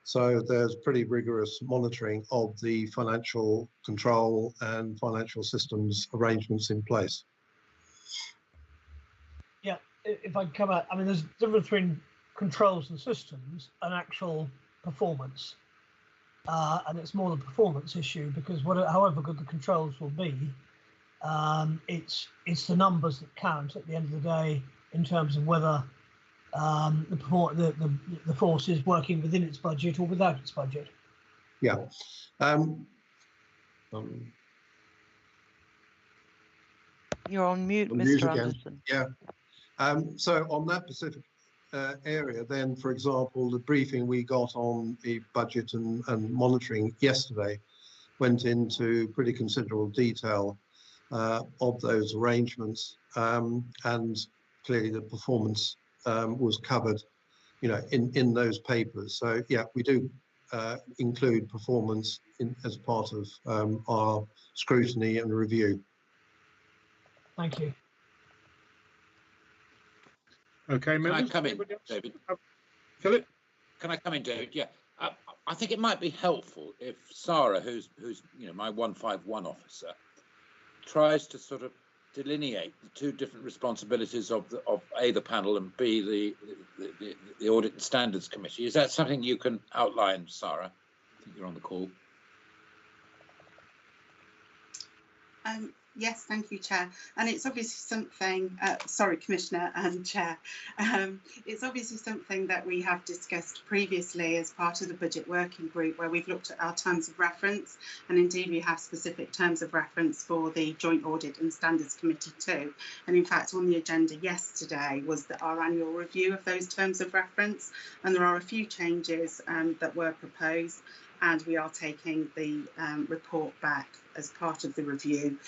So there's pretty rigorous monitoring of the financial control and financial systems arrangements in place. Yeah, if I can come out, I mean, there's a difference between controls and systems and actual performance, and it's more the performance issue, because however good the controls will be, it's the numbers that count at the end of the day in terms of whether the force is working within its budget or without its budget. Yeah. You're on mute, Mute Mr. again. Anderson. Yeah. So on that specific area, then, for example, the briefing we got on the budget and monitoring yesterday went into pretty considerable detail of those arrangements, and clearly the performance was covered, in those papers. So yeah, we do include performance as part of our scrutiny and review. Thank you. Okay, members. Can I come in, David? Philip? Can I come in, David? Yeah. I think it might be helpful if Sarah, who's my 151 officer, tries to sort of delineate the two different responsibilities of A, the panel, and B, the Audit and Standards Committee. Is that something you can outline, Sarah? I think you're on the call. Yes, thank you, Chair. And it's obviously something, sorry, Commissioner and Chair, it's obviously something that we have discussed previously as part of the Budget Working Group, where we've looked at our terms of reference, and indeed we have specific terms of reference for the Joint Audit and Standards Committee too. And in fact, on the agenda yesterday was our annual review of those terms of reference, and there are a few changes that were proposed, and we are taking the report back as part of the review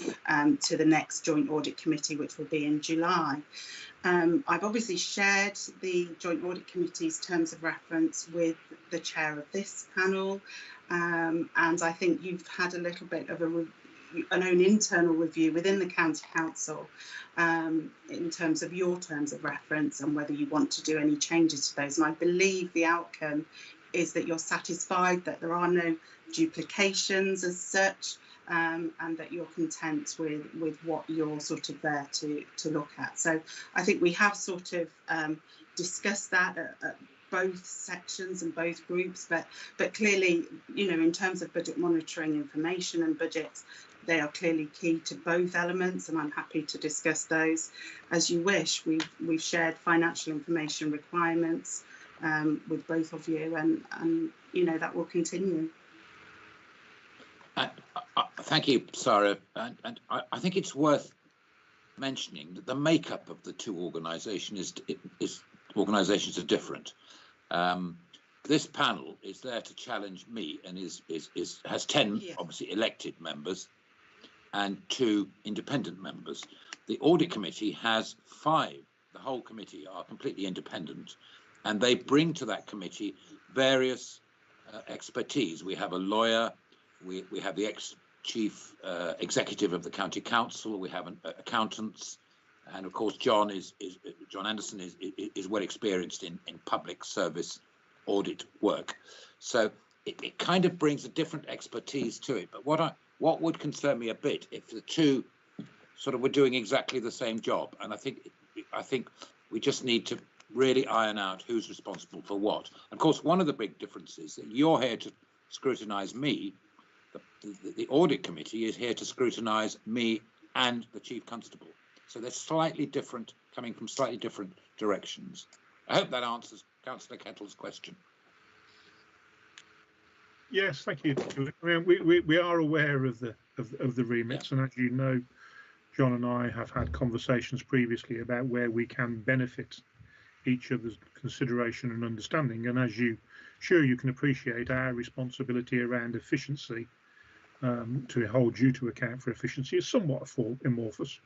to the next Joint Audit Committee, which will be in July. I've obviously shared the Joint Audit Committee's terms of reference with the chair of this panel, and I think you've had a little bit of an own internal review within the County Council in terms of your terms of reference and whether you want to do any changes to those. And I believe the outcome is that you're satisfied that there are no duplications as such, and that you're content with what you're sort of there to look at. So I think we have sort of discussed that at both sections and both groups, but clearly, in terms of budget monitoring information and budgets, they are clearly key to both elements, and I'm happy to discuss those as you wish. We've shared financial information requirements with both of you, and that will continue. Thank you, Sarah. And I think it's worth mentioning that the makeup of the two organisations are different. This panel is there to challenge me and has 10 obviously elected members and 2 independent members. The Audit Committee has 5. The whole committee are completely independent, and they bring to that committee various expertise. We have a lawyer, we have the ex-chief executive of the County Council, we have accountants, and of course John Anderson is well experienced in public service audit work. So it kind of brings a different expertise to it. But what would concern me a bit if the two sort of were doing exactly the same job, and I think we just need to really iron out who's responsible for what. Of course, one of the big differences is that you're here to scrutinise me. The Audit Committee is here to scrutinise me and the Chief Constable. So they're slightly different, coming from slightly different directions. I hope that answers Councillor Kettle's question. Yes, thank you. I mean, we are aware of the remits, and as you know, John and I have had conversations previously about where we can benefit each other's consideration and understanding. And as you can appreciate, our responsibility around efficiency, to hold you to account for efficiency, is somewhat amorphous.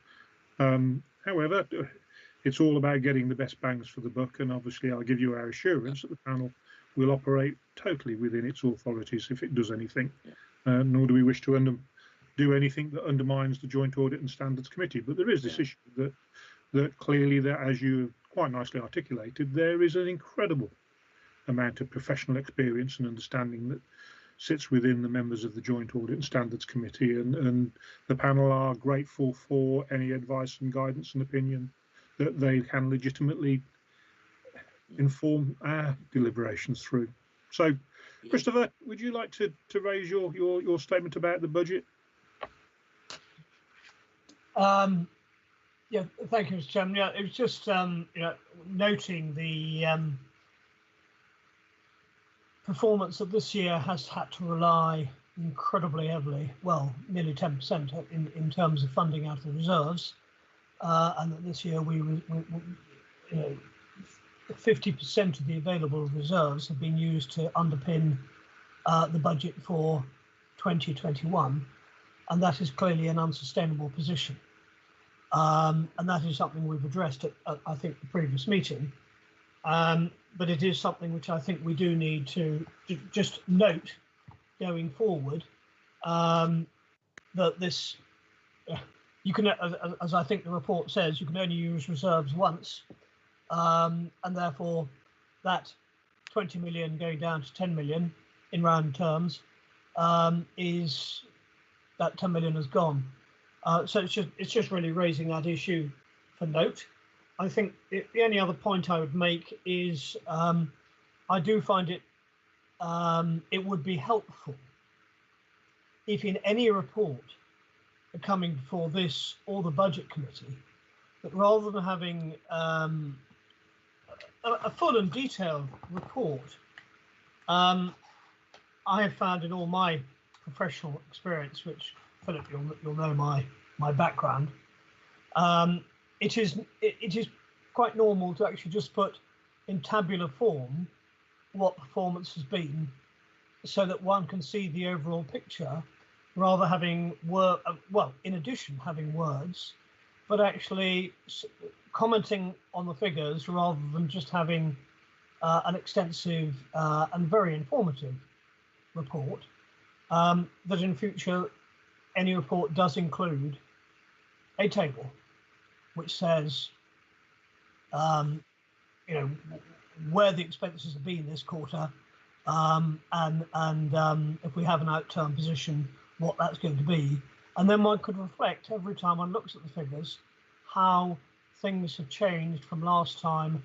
However, it's all about getting the best bangs for the buck, and obviously I'll give you our assurance that the panel will operate totally within its authorities if it does anything, nor do we wish to do anything that undermines the Joint Audit and Standards Committee. But there is this issue that clearly, that, as you quite nicely articulated, there is an incredible amount of professional experience and understanding that sits within the members of the Joint Audit and Standards Committee, and the panel are grateful for any advice and guidance and opinion that they can legitimately inform our deliberations through. So, Christopher, would you like to raise your statement about the budget? Yeah, thank you, Mr. Chairman. Yeah, it was just noting the performance of this year has had to rely incredibly heavily, well, nearly 10% in terms of funding out of the reserves, and that this year we 50% of the available reserves have been used to underpin the budget for 2021, and that is clearly an unsustainable position. And that is something we've addressed at I think, the previous meeting. But it is something which I think we do need to just note going forward, that this, you can, as I think the report says, you can only use reserves once, and therefore that 20 million going down to 10 million in round terms, is that 10 million has gone. So it's just really raising that issue for note. I think the only other point I would make is I do find it would be helpful if in any report coming before this or the budget committee, that rather than having a full and detailed report, I have found in all my professional experience, which Philip, you'll know my background, it is quite normal to actually just put in tabular form what performance has been, so that one can see the overall picture, rather having in addition having words, but actually commenting on the figures rather than just having an extensive and very informative report. That in future any report does include a table which says, where the expenses have been this quarter, and if we have an outturn position, what that's going to be. And then one could reflect every time one looks at the figures, how things have changed from last time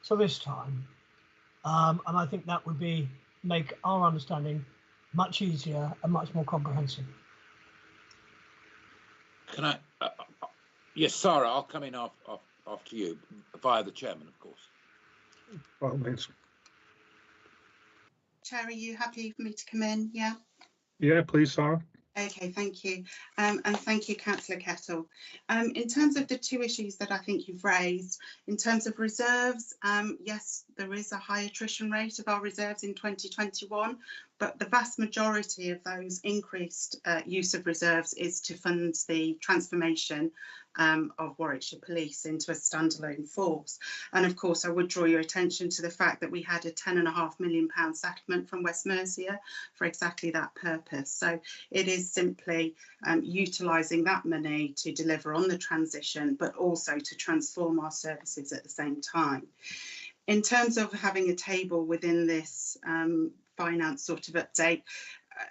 to this time. And I think that would make our understanding much easier and much more comprehensive. Can I? Yes, Sarah, I'll come in after you, via the chairman, of course. By all means. Chair, are you happy for me to come in? Yeah. Yeah, please, Sarah. Okay, thank you. And thank you, Councillor Kettle. In terms of the two issues that I think you've raised, in terms of reserves, yes, there is a high attrition rate of our reserves in 2021, but the vast majority of those increased use of reserves is to fund the transformation of Warwickshire Police into a standalone force. And of course, I would draw your attention to the fact that we had a £10.5 million settlement from West Mercia for exactly that purpose. So it is simply utilising that money to deliver on the transition, but also to transform our services at the same time. In terms of having a table within this finance sort of update,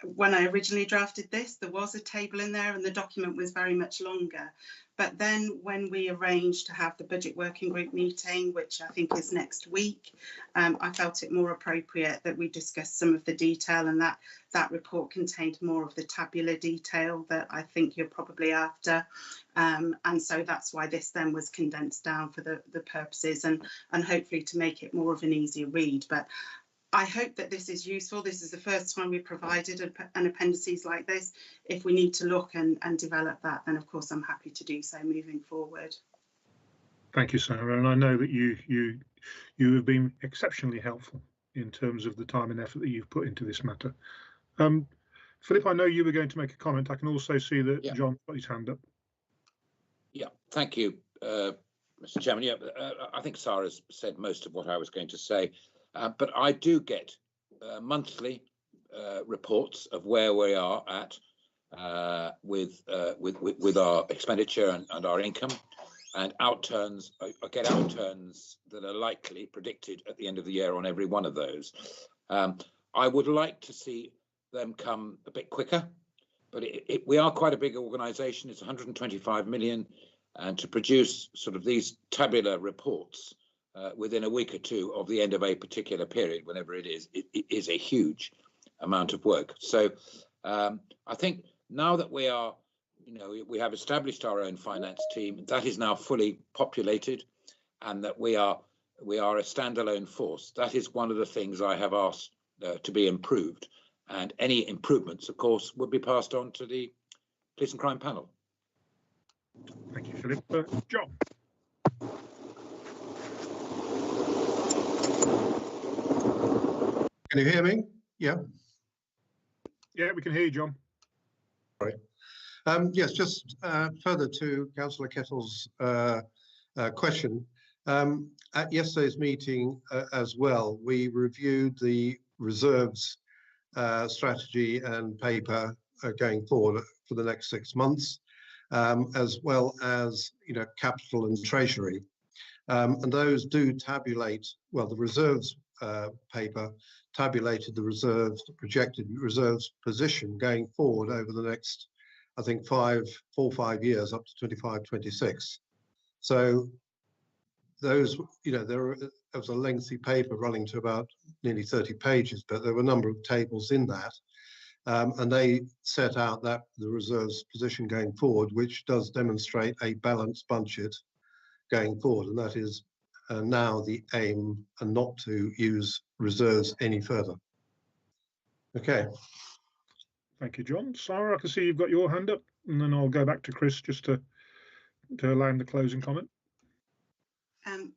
when I originally drafted this, there was a table in there and the document was very much longer. But then when we arranged to have the budget working group meeting, which I think is next week, I felt it more appropriate that we discuss some of the detail, and that report contained more of the tabular detail that I think you're probably after. And so that's why this then was condensed down for the purposes and hopefully to make it more of an easier read. But I hope that this is useful. This is the first time we've provided an appendices like this. If we need to look and develop that, then of course I'm happy to do so moving forward. Thank you, Sarah. And I know that you have been exceptionally helpful in terms of the time and effort that you've put into this matter. Philip, I know you were going to make a comment. I can also see that John's got his hand up. Yeah, thank you, Mr. Chairman. Yeah, I think Sarah's said most of what I was going to say, but I do get monthly reports of where we are at with our expenditure and our income, and outturns. I get outturns that are likely predicted at the end of the year on every one of those. I would like to see them come a bit quicker, but we are quite a big organisation. It's 125 million, and to produce sort of these tabular reports within a week or two of the end of a particular period, whenever it is a huge amount of work. So I think now that we are, we have established our own finance team that is now fully populated, and that we are a standalone force. That is one of the things I have asked to be improved. And any improvements, of course, would be passed on to the Police and Crime Panel. Thank you, Philip. John. Can you hear me? Yeah. Yeah, we can hear you, John. Right. Yes, just further to Councillor Kettle's question. At yesterday's meeting as well, we reviewed the reserves strategy and paper going forward for the next 6 months, as well as capital and treasury, and those do tabulate. Well, the reserves paper tabulated the projected reserves position going forward over the next, I think, 4 or 5 years up to 25-26. So those, there was a lengthy paper running to about nearly 30 pages, but there were a number of tables in that, and they set out that the reserves position going forward, which does demonstrate a balanced budget going forward, and that is now the aim, and not to use reserves any further. Okay. Thank you, John. Sarah, I can see you've got your hand up, and then I'll go back to Chris just to allow him the closing comment.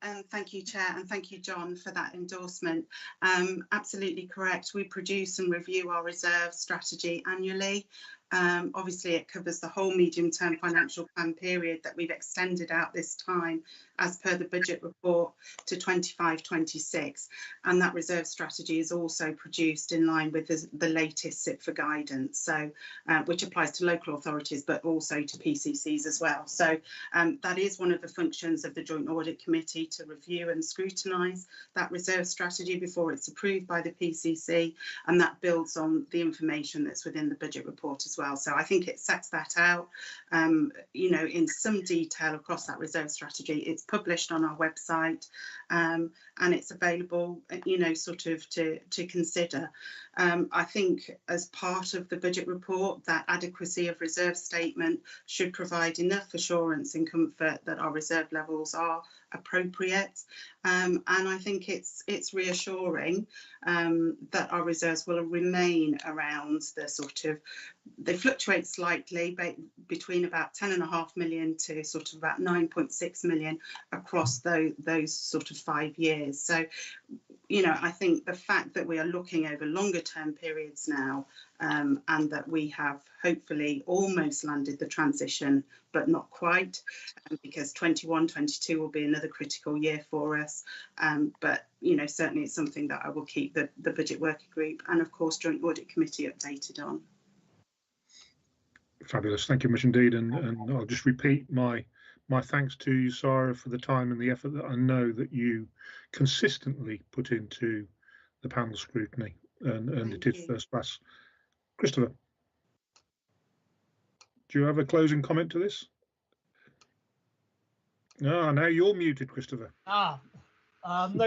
And thank you, Chair, and thank you, John, for that endorsement. Absolutely correct. We produce and review our reserve strategy annually. Obviously, it covers the whole medium-term financial plan period that we've extended out this time as per the budget report to 25-26. And that reserve strategy is also produced in line with the latest SIPFA guidance, so which applies to local authorities, but also to PCCs as well. So that is one of the functions of the Joint Audit Committee, to review and scrutinise that reserve strategy before it's approved by the PCC, and that builds on the information that's within the budget report as well. So I think it sets that out, in some detail across that reserve strategy. It's published on our website, and it's available, sort of to consider. I think as part of the budget report, that adequacy of reserve statement should provide enough assurance and comfort that our reserve levels are appropriate, and I think it's reassuring that our reserves will remain around the sort of, they fluctuate slightly between about 10.5 million to sort of about 9.6 million across those sort of 5 years. So I think the fact that we are looking over longer term periods now, and that we have hopefully almost landed the transition, but not quite, because 21-22 will be another critical year for us. But certainly it's something that I will keep the budget working group and of course Joint Audit Committee updated on. Fabulous, thank you much indeed, and I'll just repeat my thanks to you, Sarah, for the time and the effort that I know that you consistently put into the panel scrutiny, and it is first class. Christopher, do you have a closing comment to this? No, now you're muted, Christopher. No,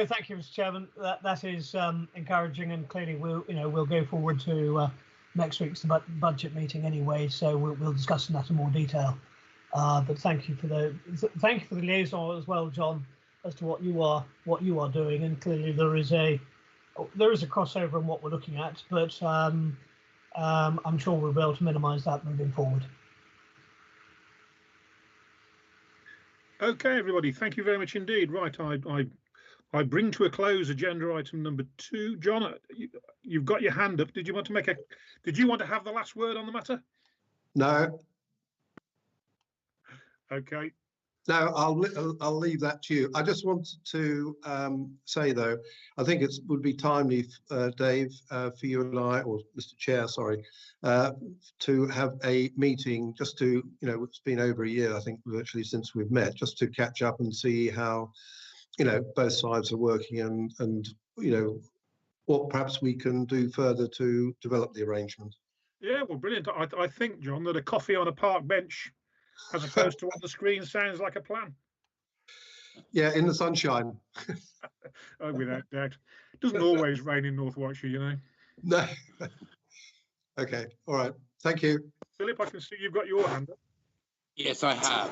thank you, Mr. Chairman. That is encouraging, and clearly we'll go forward to next week's budget meeting anyway, so we'll discuss that in more detail. But thank you for the liaison as well, John, as to what you are doing, and clearly there is a there is a crossover in what we're looking at, but I'm sure we'll be able to minimise that moving forward. Okay, everybody, thank you very much indeed. Right, I bring to a close agenda item number 2. John, you've got your hand up. Did you want to have the last word on the matter? No. Okay. No, I'll leave that to you. I just wanted to say, though, I think it would be timely, Dave, for you and I, or Mr. Chair, sorry, to have a meeting just to, it's been over a year, I think, virtually since we've met, just to catch up and see how, both sides are working and what perhaps we can do further to develop the arrangement. Yeah, well, brilliant. I think, John, that a coffee on a park bench as opposed to on the screen sounds like a plan. Yeah, in the sunshine. Oh, without doubt. It doesn't always rain in North Warwickshire, No. Okay, all right. Thank you. Philip, I can see you've got your hand up. Yes, I have.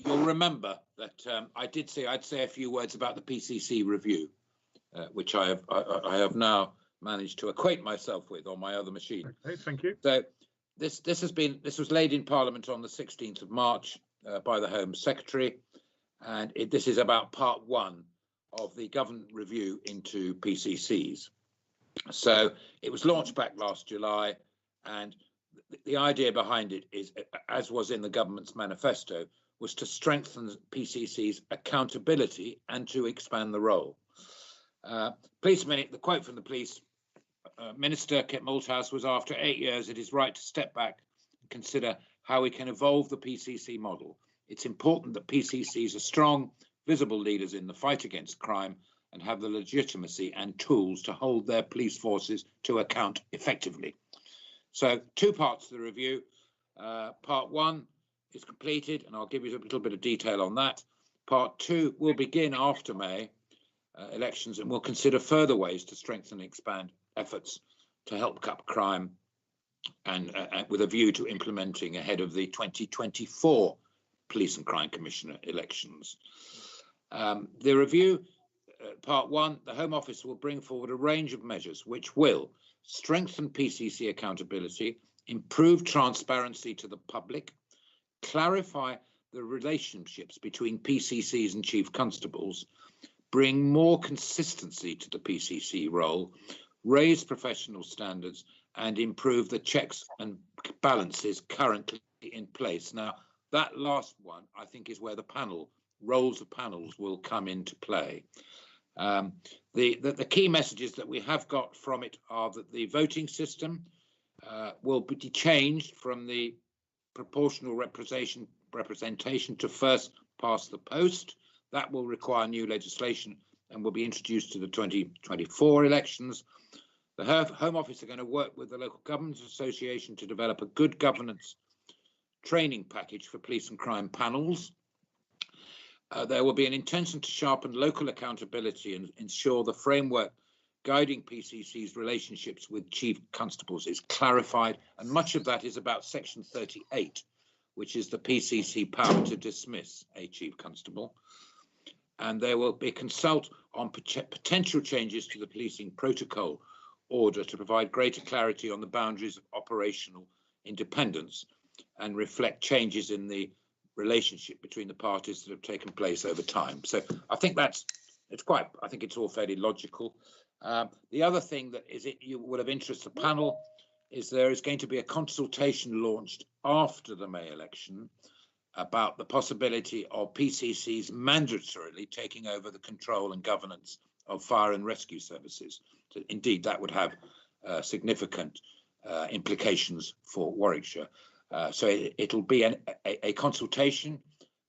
You'll remember that I'd say a few words about the PCC review, which I have now managed to acquaint myself with on my other machine. Okay, thank you. So this was laid in Parliament on the 16th of March by the Home Secretary, and this is about part 1 of the government review into PCCs. So it was launched back last July, and the idea behind it is, as was in the government's manifesto, was to strengthen PCC's accountability and to expand the role. The quote from the police Minister Kit Malthouse was, "After 8 years, it is right to step back and consider how we can evolve the PCC model. It's important that PCCs are strong, visible leaders in the fight against crime and have the legitimacy and tools to hold their police forces to account effectively." So 2 parts of the review. Part 1 is completed, and I'll give you a little bit of detail on that. Part 2 will begin after May elections, and we'll consider further ways to strengthen and expand efforts to help cut crime, and with a view to implementing ahead of the 2024 Police and Crime Commissioner elections. The review, part 1, the Home Office will bring forward a range of measures which will strengthen PCC accountability, improve transparency to the public, clarify the relationships between PCCs and chief constables, bring more consistency to the PCC role, raise professional standards, and improve the checks and balances currently in place. Now, that last one, I think, is where the roles of panels will come into play. The key messages that we have got from it are that the voting system will be changed from the proportional representation to first past the post. That will require new legislation and will be introduced to the 2024 elections. The Home Office are going to work with the Local Government Association to develop a good governance training package for police and crime panels. There will be an intention to sharpen local accountability and ensure the framework guiding PCC's relationships with chief constables is clarified, and much of that is about Section 38, which is the PCC power to dismiss a chief constable. And there will be consult on potential changes to the policing protocol order to provide greater clarity on the boundaries of operational independence and reflect changes in the relationship between the parties that have taken place over time. So I think I think it's all fairly logical. The other thing that you will have interest the panel is there is going to be a consultation launched after the May election about the possibility of PCCs mandatorily taking over the control and governance of fire and rescue services. So indeed, that would have significant implications for Warwickshire. So it'll be a consultation,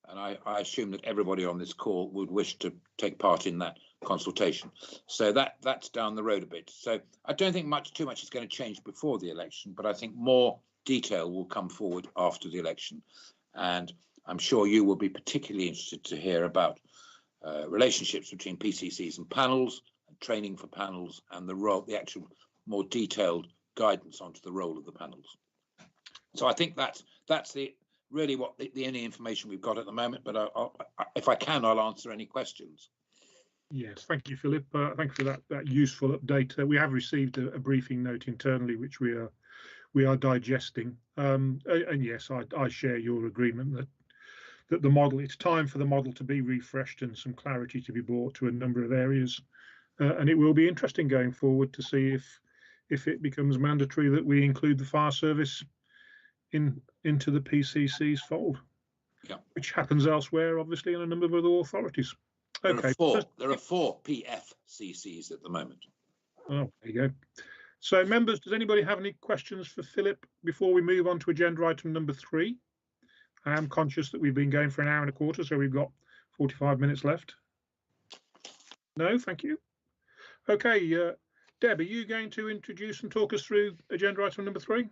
and I assume that everybody on this call would wish to take part in that consultation. So that's down the road a bit. So I don't think too much is going to change before the election, but I think more detail will come forward after the election. And I'm sure you will be particularly interested to hear about relationships between PCCs and panels, and training for panels, and the actual more detailed guidance onto the role of the panels. So I think that's really what the only information we've got at the moment. But if I can, I'll answer any questions. Yes, thank you, Philip. Thank you for that useful update. We have received a briefing note internally, which we are digesting. And yes, I share your agreement that the model, it's time for the model to be refreshed and some clarity to be brought to a number of areas. And it will be interesting going forward to see if it becomes mandatory that we include the fire service into the PCC's fold, which happens elsewhere, obviously, in a number of other authorities. Okay. There are four PFCCs at the moment. Oh, there you go. So, members, does anybody have any questions for Philip before we move on to agenda item number 3? I am conscious that we've been going for an hour and a quarter, so we've got 45 minutes left. No, thank you. Okay, Deb, are you going to introduce and talk us through agenda item number 3?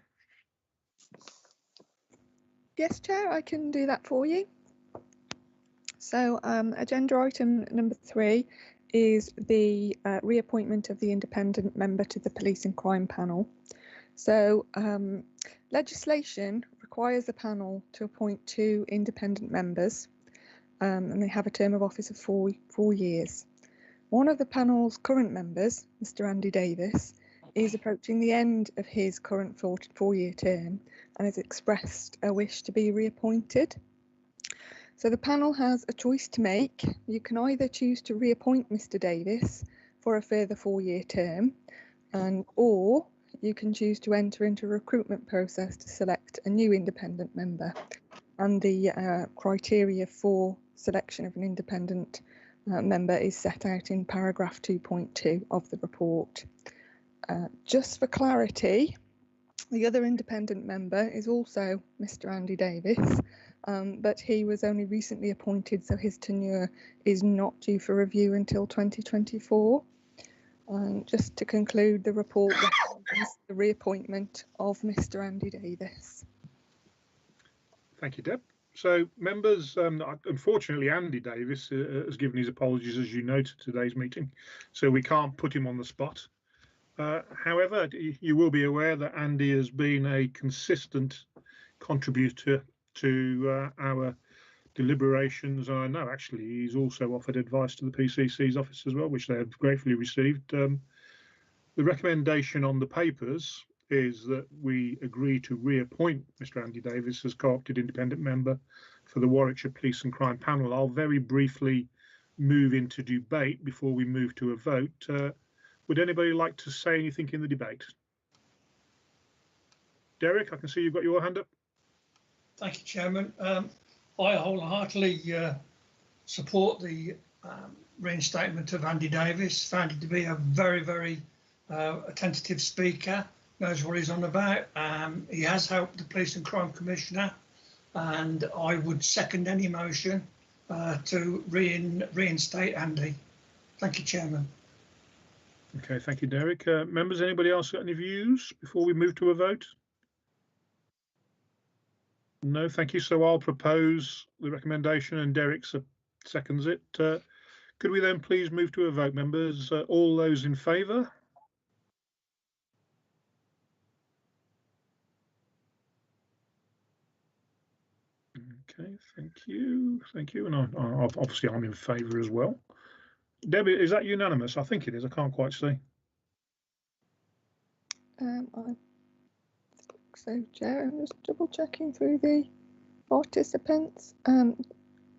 Yes, Chair, I can do that for you. So agenda item number 3 is the reappointment of the independent member to the Police and Crime Panel. So legislation requires the panel to appoint 2 independent members, and they have a term of office of 4 years. One of the panel's current members, Mr. Andy Davis, is approaching the end of his current 4-year term and has expressed a wish to be reappointed. So the panel has a choice to make. You can either choose to reappoint Mr. Davis for a further 4-year term, or you can choose to enter into a recruitment process to select a new independent member. And the criteria for selection of an independent member is set out in paragraph 2.2 of the report. Just for clarity, the other independent member is also Mr. Andy Davis, but he was only recently appointed, so his tenure is not due for review until 2024. Just to conclude, the report recommends the reappointment of Mr. Andy Davis. Thank you, Deb. So, members, unfortunately, Andy Davis has given his apologies, as you know, to today's meeting, so we can't put him on the spot. However, you will be aware that Andy has been a consistent contributor to our deliberations. I know, actually, he's also offered advice to the PCC's office as well, which they have gratefully received. The recommendation on the papers is that we agree to reappoint Mr. Andy Davis as co-opted independent member for the Warwickshire Police and Crime Panel. I'll very briefly move into debate before we move to a vote. Would anybody like to say anything in the debate? Derek, I can see you've got your hand up. Thank you, Chairman. I wholeheartedly support the reinstatement of Andy Davis. Found him to be a very, very attentive speaker, knows what he's on about. He has helped the Police and Crime Commissioner, and I would second any motion to reinstate Andy. Thank you, Chairman. Okay, thank you, Derek. Members, anybody else got any views before we move to a vote? No, thank you. So I'll propose the recommendation and Derek seconds it. Could we then please move to a vote, members? All those in favour? Okay, thank you. Thank you. And obviously I'm in favour as well. Debbie, is that unanimous? I think it is. I can't quite see. I think so, Chair. I'm just double checking through the participants.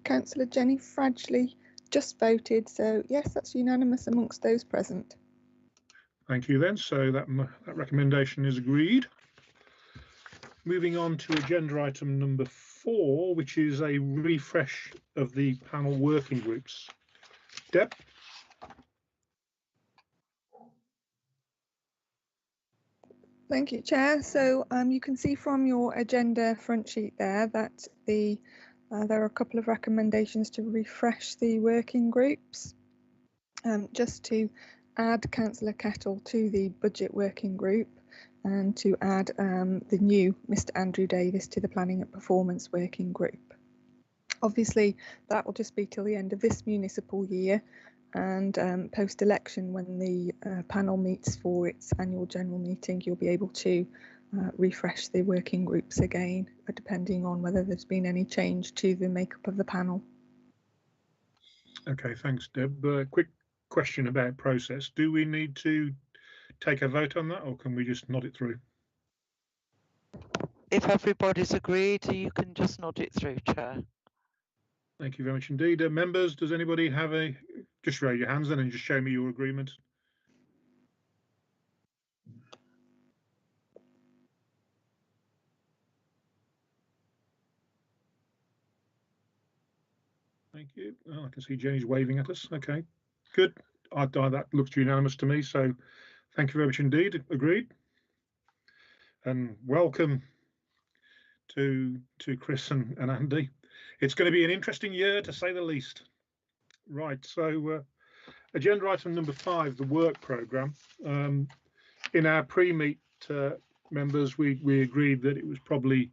Councillor Jenny Fradgley just voted, so yes, that's unanimous amongst those present. Thank you then. So that recommendation is agreed. Moving on to agenda item number 4, which is a refresh of the panel working groups. Deb? Thank you, Chair. So you can see from your agenda front sheet there that there are a couple of recommendations to refresh the working groups. Just to add Councillor Kettle to the budget working group and to add the new Mr. Andrew Davis to the planning and performance working group. Obviously, that will just be till the end of this municipal year, and post-election, when the panel meets for its annual general meeting, you'll be able to refresh the working groups again, depending on whether there's been any change to the makeup of the panel. Okay, thanks, Deb. question about process. Do we need to take a vote on that, or can we just nod it through? If everybody's agreed, you can just nod it through, Chair. Thank you very much indeed. Members, does anybody have a, just raise your hands then and just show me your agreement. Thank you. Oh, I can see James waving at us. Okay, good. That looks unanimous to me. So thank you very much indeed. Agreed. And welcome to Chris and Andy. It's going to be an interesting year, to say the least. Right. So agenda item number 5, the work programme. In our pre-meet members, we agreed that it was probably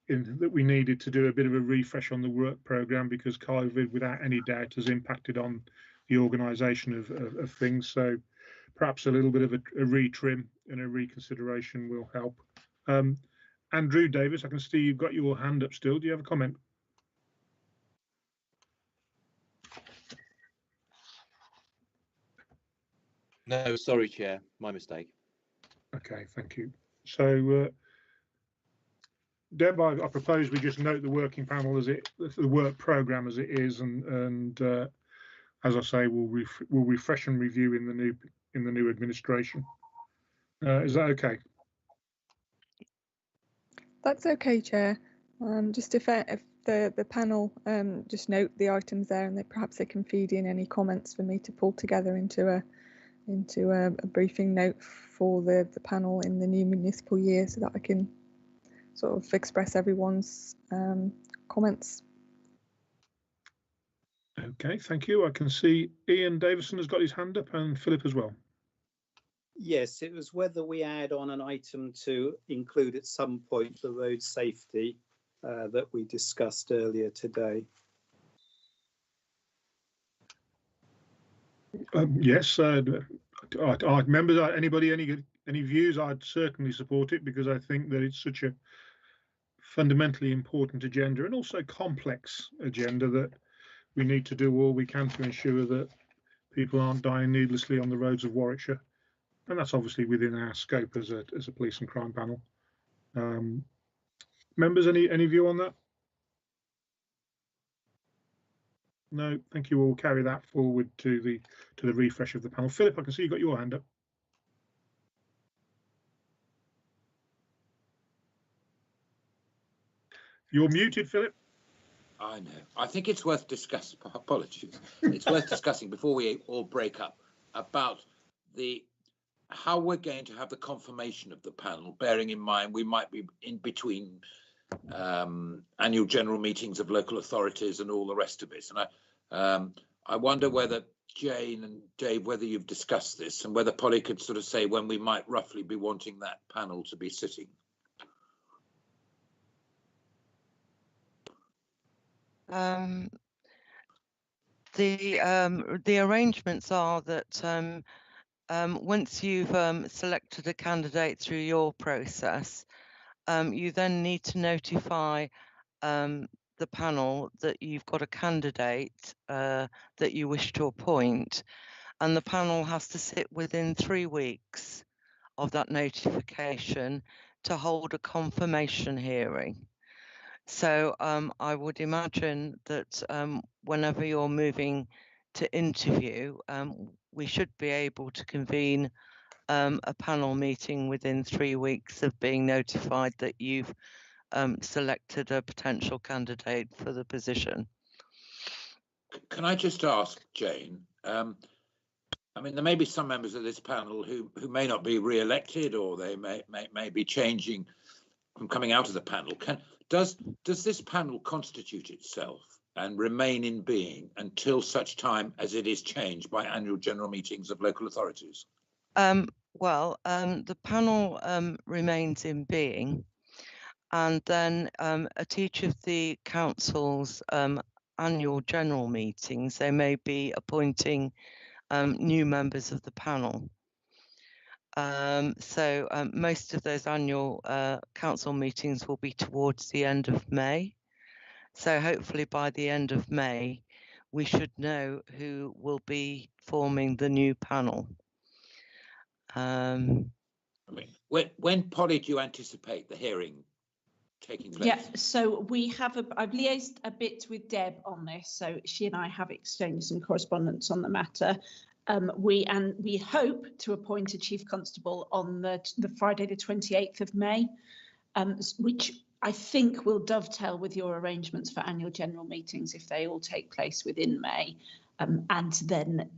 that we needed to do a bit of a refresh on the work programme because COVID, without any doubt, has impacted on the organisation of things. So perhaps a little bit of a retrim and a reconsideration will help. Andrew Davis, I can see you've got your hand up still. Do you have a comment? No, sorry, Chair, my mistake. Okay, thank you. So, Deb, I propose we just note the working panel as the work programme as it is, and as I say, we'll refresh and review in the new administration. Is that okay? That's okay, Chair. Just if the panel just note the items there, and perhaps they can feed in any comments for me to pull together into a briefing note for the panel in the new municipal year, so that I can sort of express everyone's comments. Okay, thank you. I can see Ian Davison has got his hand up, and Philip as well. Yes, it was whether we add on an item to include at some point the road safety that we discussed earlier today. Yes, members, anybody any views? I'd certainly support it because I think that it's such a fundamentally important agenda and also complex agenda that we need to do all we can to ensure that people aren't dying needlessly on the roads of Warwickshire, and that's obviously within our scope as a police and crime panel. Members, any view on that? No, thank you. We'll carry that forward to the refresh of the panel. Philip, I can see you got your hand up. You're muted, Philip. I know. I think it's worth discussing. Apologies. It's worth discussing before we all break up about how we're going to have the confirmation of the panel, bearing in mind we might be in between annual general meetings of local authorities and all the rest of it. And I wonder whether Jane and Dave, whether you've discussed this and whether Polly could sort of say when we might roughly be wanting that panel to be sitting. The arrangements are that once you've selected a candidate through your process, you then need to notify the panel that you've got a candidate that you wish to appoint, and the panel has to sit within 3 weeks of that notification to hold a confirmation hearing. So I would imagine that whenever you're moving to interview, we should be able to convene a panel meeting within 3 weeks of being notified that you've selected a potential candidate for the position. Can I just ask, Jane? I mean, there may be some members of this panel who may not be re-elected, or they may be changing from coming out of the panel. Does this panel constitute itself and remain in being until such time as it is changed by annual general meetings of local authorities? The panel remains in being, and then at each of the council's annual general meetings, they may be appointing new members of the panel. Most of those annual council meetings will be towards the end of May. So hopefully by the end of May, we should know who will be forming the new panel. I mean, when, Polly, do you anticipate the hearing taking place? Yeah, so I've liaised a bit with Deb on this, so she and I have exchanged some correspondence on the matter. We hope to appoint a chief constable on the Friday the 28th of May, which I think will dovetail with your arrangements for annual general meetings if they all take place within May, and then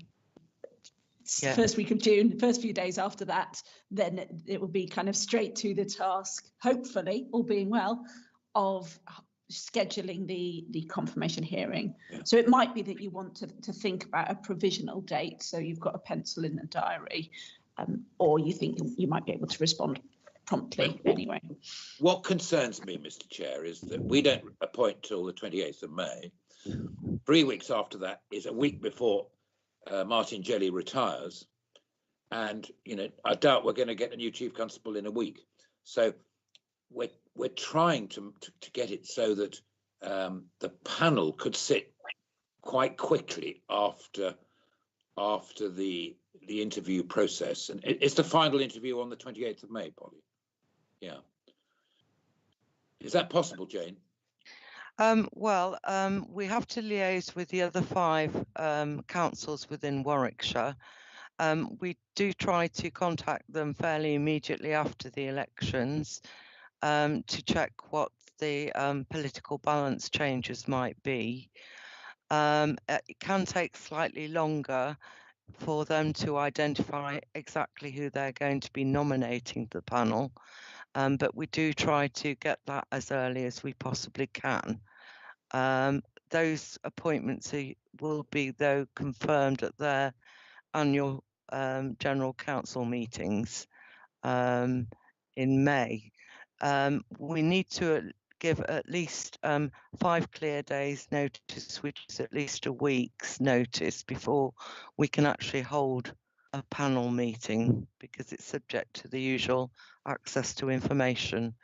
first week of June, first few days after that, then it will be kind of straight to the task, hopefully, all being well, of scheduling the confirmation hearing. Yeah. So it might be that you want to think about a provisional date, so you've got a pencil in the diary, or you think you might be able to respond promptly anyway. What concerns me, Mr. Chair, is that we don't appoint till the 28th of May. 3 weeks after that is a week before Martin Jelly retires, and I doubt we're going to get a new chief constable in a week. So we're trying to get it so that the panel could sit quite quickly after the interview process, and it's the final interview on the 28th of May, Polly. Yeah, is that possible, Jane? We have to liaise with the other 5 councils within Warwickshire. We do try to contact them fairly immediately after the elections to check what the political balance changes might be. It can take slightly longer for them to identify exactly who they're going to be nominating the panel, but we do try to get that as early as we possibly can. Those appointments will be, though, confirmed at their annual general council meetings in May. We need to give at least 5 clear days notice, which is at least a week's notice, before we can actually hold a panel meeting, because it's subject to the usual access to information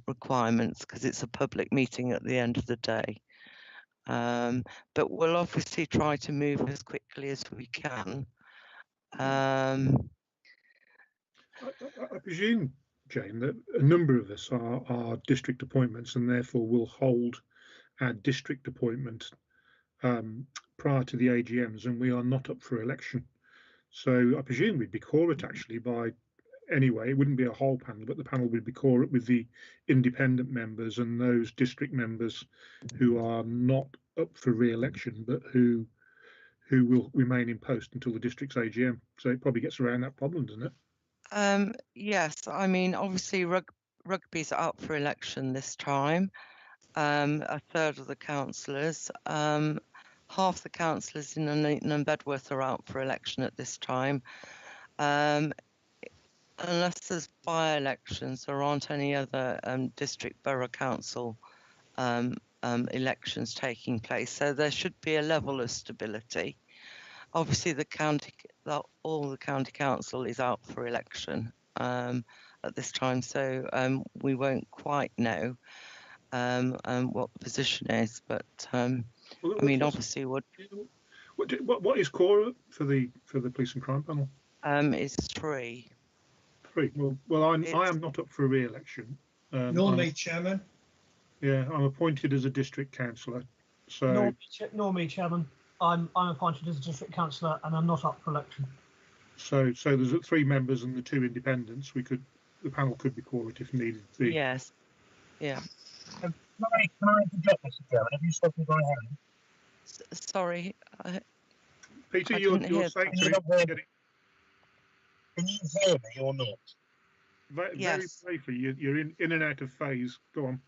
requirements, because it's a public meeting at the end of the day. But we'll obviously try to move as quickly as we can. I presume, Jane, that a number of us are district appointments, and therefore will hold our district appointment prior to the AGMs, and we are not up for election. So I presume we'd be quorate actually by anyway. It wouldn't be a whole panel, but the panel would be quorate with the independent members and those district members who are not up for re-election, but who will remain in post until the district's AGM. So it probably gets around that problem, doesn't it? Yes, I mean, obviously rugby's up for election this time. A third of the councillors, half the councillors in Nuneaton and Bedworth are out for election at this time. Unless there's by-elections, there aren't any other district borough council elections taking place, so there should be a level of stability. Obviously, all the county council is out for election at this time, so we won't quite know what the position is. But I mean, obviously, what is core for the police and crime panel? Is 3. 3. Well, I am not up for re-election. Nor me, Chairman. Yeah, I'm appointed as a district councillor. So nor me, Chairman. I'm appointed as a district councillor, and I'm not up for election. So there's 3 members and the 2 independents. The panel could be quorate if needed. Yes. Yeah. Can I interject, Mr. Chairman? Have you spoken by hand? Sorry, Peter, you're saying Can you hear me or not? Very briefly, you're in and out of phase. Go on.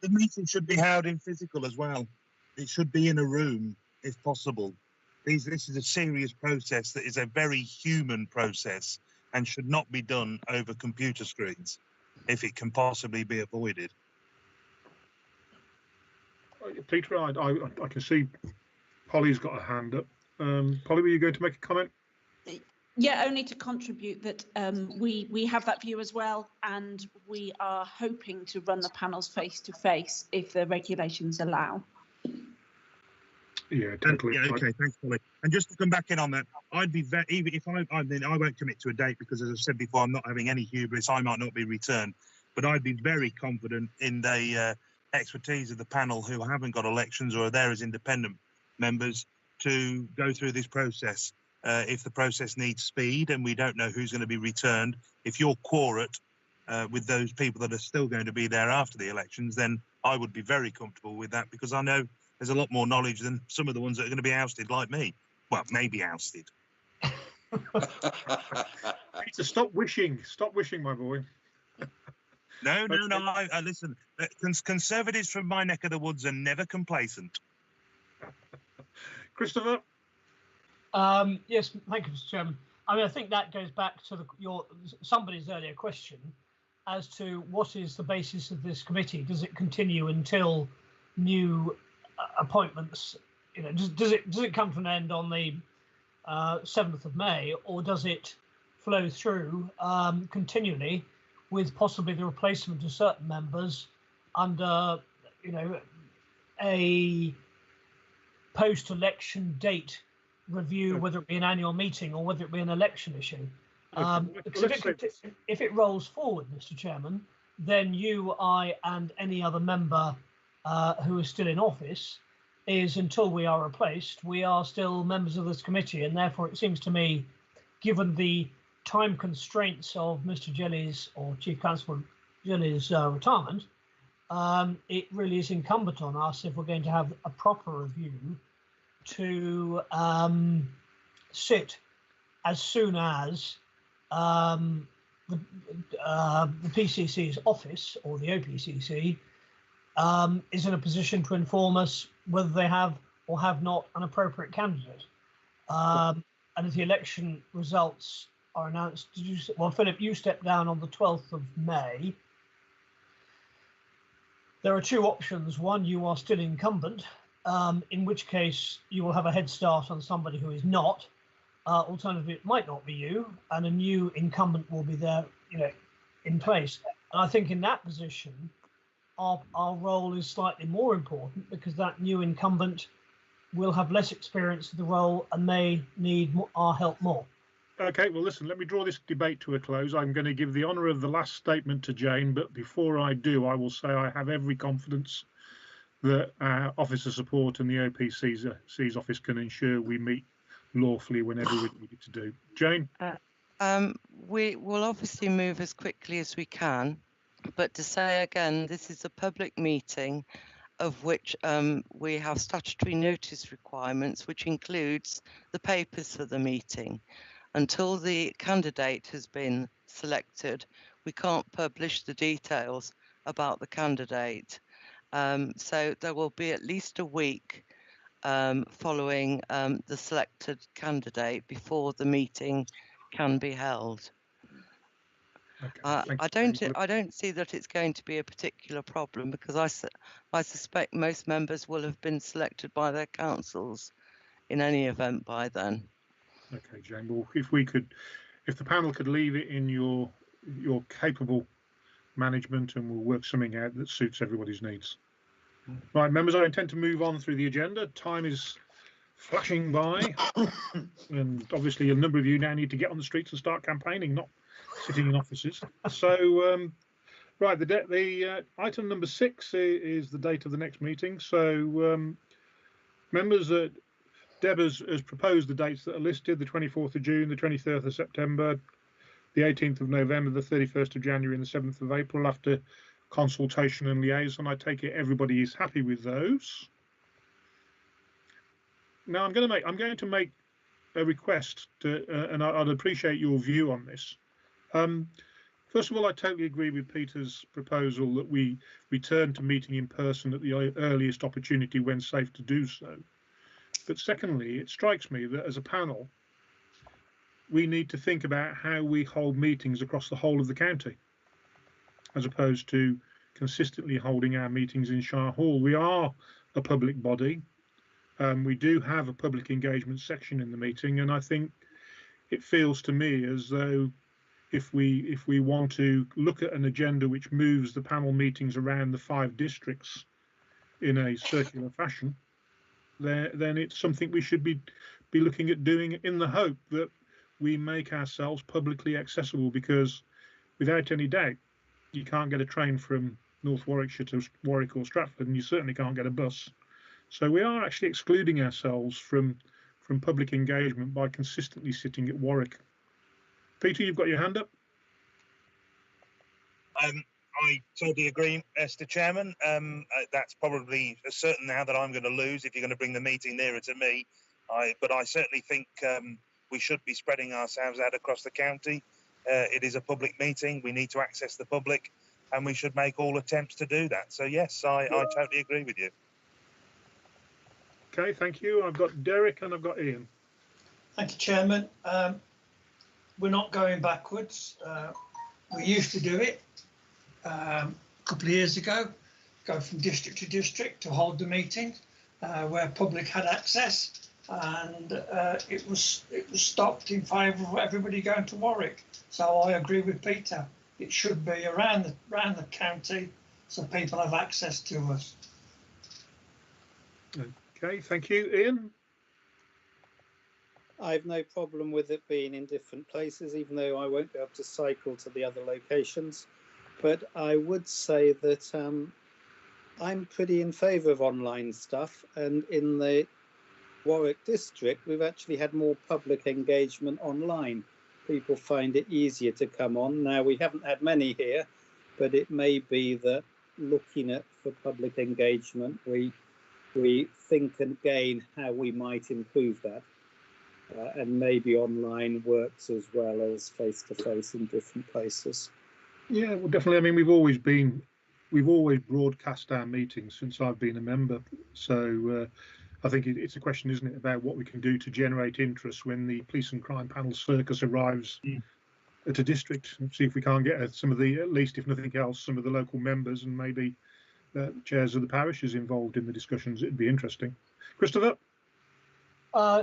The meeting should be held in physical as well. It should be in a room, if possible. This is a serious process that is a very human process and should not be done over computer screens, if it can possibly be avoided. Peter, I can see Polly's got a hand up. Polly, were you going to make a comment? Yeah, only to contribute that we have that view as well, and we are hoping to run the panels face to face if the regulations allow. Yeah, totally. Yeah, okay, thanks, Polly. And just to come back in on that, I'd be very, even if I mean, I won't commit to a date because, as I've said before, I'm not having any hubris. I might not be returned, but I'd be very confident in the expertise of the panel who haven't got elections or are there as independent members to go through this process. If the process needs speed and we don't know who's going to be returned, if you're quorate with those people that are still going to be there after the elections, then I would be very comfortable with that because I know there's a lot more knowledge than some of the ones that are going to be ousted like me. Well, maybe ousted. Peter, stop wishing, my boy. No, I listen, conservatives from my neck of the woods are never complacent. Christopher? Yes, thank you, Mr. Chairman. I mean, I think that goes back to somebody's earlier question as to what is the basis of this committee. Does it continue until new appointments? You know, does it come to an end on the 7th of May, or does it flow through continually, with possibly the replacement of certain members under, you know, a post-election date review, whether it be an annual meeting or whether it be an election issue? If it rolls forward, Mr. Chairman, then you, I, and any other member who is still in office is, until we are replaced, we are still members of this committee, and therefore it seems to me, given the time constraints of Mr. Jelly's or Chief Constable Jelly's retirement, it really is incumbent on us, if we're going to have a proper review, to sit as soon as the PCC's office, or the OPCC, is in a position to inform us whether they have or have not an appropriate candidate. And if the election results are announced, well, Philip, you stepped down on the 12th of May. There are two options. One, you are still incumbent, in which case you will have a head start on somebody who is not. Alternatively, it might not be you, and a new incumbent will be there, you know, in place. And I think in that position, our role is slightly more important, because that new incumbent will have less experience of the role and may need our help more. Okay, well, listen, let me draw this debate to a close. I'm going to give the honour of the last statement to Jane, but before I do, I will say I have every confidence that officer support and the OPC's office can ensure we meet lawfully whenever we need it to do. Jane? We will obviously move as quickly as we can, but to say again, this is a public meeting of which we have statutory notice requirements, which includes the papers for the meeting. Until the candidate has been selected, we can't publish the details about the candidate. So there will be at least a week following the selected candidate before the meeting can be held. Okay, I don't see that it's going to be a particular problem, because I suspect most members will have been selected by their councils in any event by then. Okay, Jane. Well, if the panel could leave it in your capable management, and we'll work something out that suits everybody's needs. Right, members, I intend to move on through the agenda. Time is flashing by, and obviously a number of you now need to get on the streets and start campaigning, not sitting in offices. So, right, the item number 6 is the date of the next meeting. So, members, Deb has proposed the dates that are listed: the 24th of June, the 23rd of September, the 18th of November, the 31st of January, and the 7th of April, after consultation and liaison. I take it everybody is happy with those. Now I'm going to make a request and I'd appreciate your view on this. First of all, I totally agree with Peter's proposal that we return to meeting in person at the earliest opportunity when safe to do so. But secondly, it strikes me that as a panel, we need to think about how we hold meetings across the whole of the county, as opposed to consistently holding our meetings in Shire Hall. We are a public body. We do have a public engagement section in the meeting, and I think it feels to me as though if we want to look at an agenda which moves the panel meetings around the 5 districts in a circular fashion, then it's something we should be looking at doing in the hope that we make ourselves publicly accessible, because without any doubt, you can't get a train from North Warwickshire to Warwick or Stratford, and you certainly can't get a bus. So we are actually excluding ourselves from public engagement by consistently sitting at Warwick. Peter, you've got your hand up. I totally agree, Mr. Chairman. That's probably certain now that I'm going to lose if you're going to bring the meeting nearer to me. But I certainly think we should be spreading ourselves out across the county. It is a public meeting. We need to access the public, and we should make all attempts to do that. So yes, I totally agree with you. Okay, thank you. I've got Derek and I've got Ian. Thank you, Chairman. We're not going backwards. We used to do it a couple of years ago, go from district to district to hold the meeting where public had access, and it was stopped in favour of everybody going to Warwick. So I agree with Peter. It should be around the county so people have access to us. Okay, thank you. Ian? I've no problem with it being in different places, even though I won't be able to cycle to the other locations. But I would say that I'm pretty in favour of online stuff, and in the Warwick district, we've actually had more public engagement online. People find it easier to come on. Now, we haven't had many here, but it may be that looking at for public engagement, we think again how we might improve that. And maybe online works as well as face-to-face in different places. Yeah, well, definitely. I mean, we've always broadcast our meetings since I've been a member. So I think it's a question, isn't it, about what we can do to generate interest when the police and crime panel circus arrives at a district, and see if we can't get some of the, at least if nothing else, some of the local members and maybe chairs of the parishes involved in the discussions. It'd be interesting. Christopher?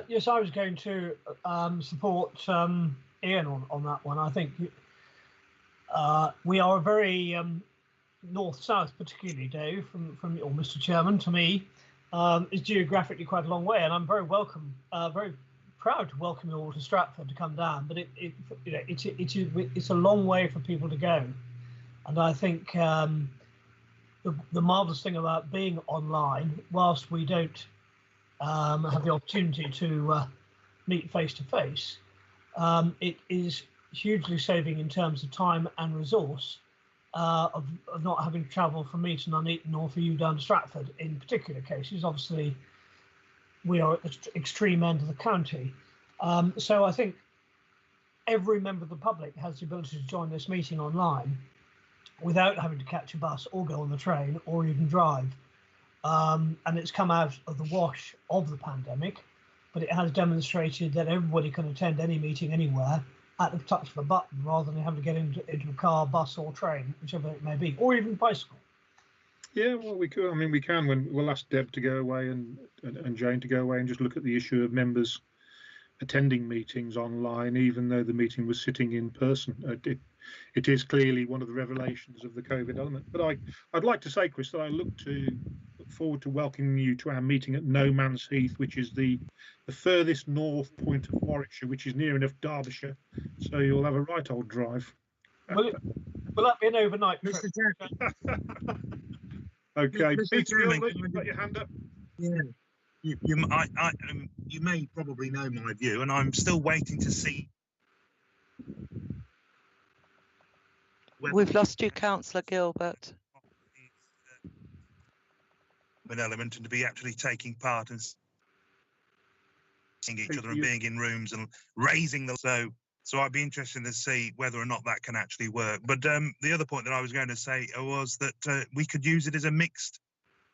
Yes, I was going to support Ian on that one. I think we are a very north-south, particularly, Dave, from or Mr. Chairman, to me, is geographically quite a long way, and I'm very proud to welcome you all to Stratford to come down. But it's a long way for people to go, and I think the marvellous thing about being online, whilst we don't have the opportunity to meet face to face, it is hugely saving in terms of time and resource of not having to travel from me to Nuneaton or for you down to Stratford in particular cases. Obviously, we are at the extreme end of the county. So I think every member of the public has the ability to join this meeting online without having to catch a bus or go on the train or even drive. And it's come out of the wash of the pandemic, but it has demonstrated that everybody can attend any meeting anywhere at the touch of a button, rather than having to get into a car, bus or train, whichever it may be, or even bicycle. Yeah, well, we could. I mean, we can. When we'll ask Deb to go away and Jane to go away and just look at the issue of members attending meetings online, even though the meeting was sitting in person. It is clearly one of the revelations of the COVID element. But I'd like to say, Chris, that I look forward to welcoming you to our meeting at No Man's Heath, which is the furthest north point of Warwickshire, which is near enough Derbyshire. So you'll have a right old drive. Will that be an overnight trip? Okay, Peter, you've got your hand up. Yeah. You may probably know my view, and I'm still waiting to see. We've lost you, Councillor Gilbert. An element, and to be actually taking part and seeing each other and being in rooms and raising the so I'd be interested to see whether or not that can actually work. But the other point that I was going to say was that we could use it as a mixed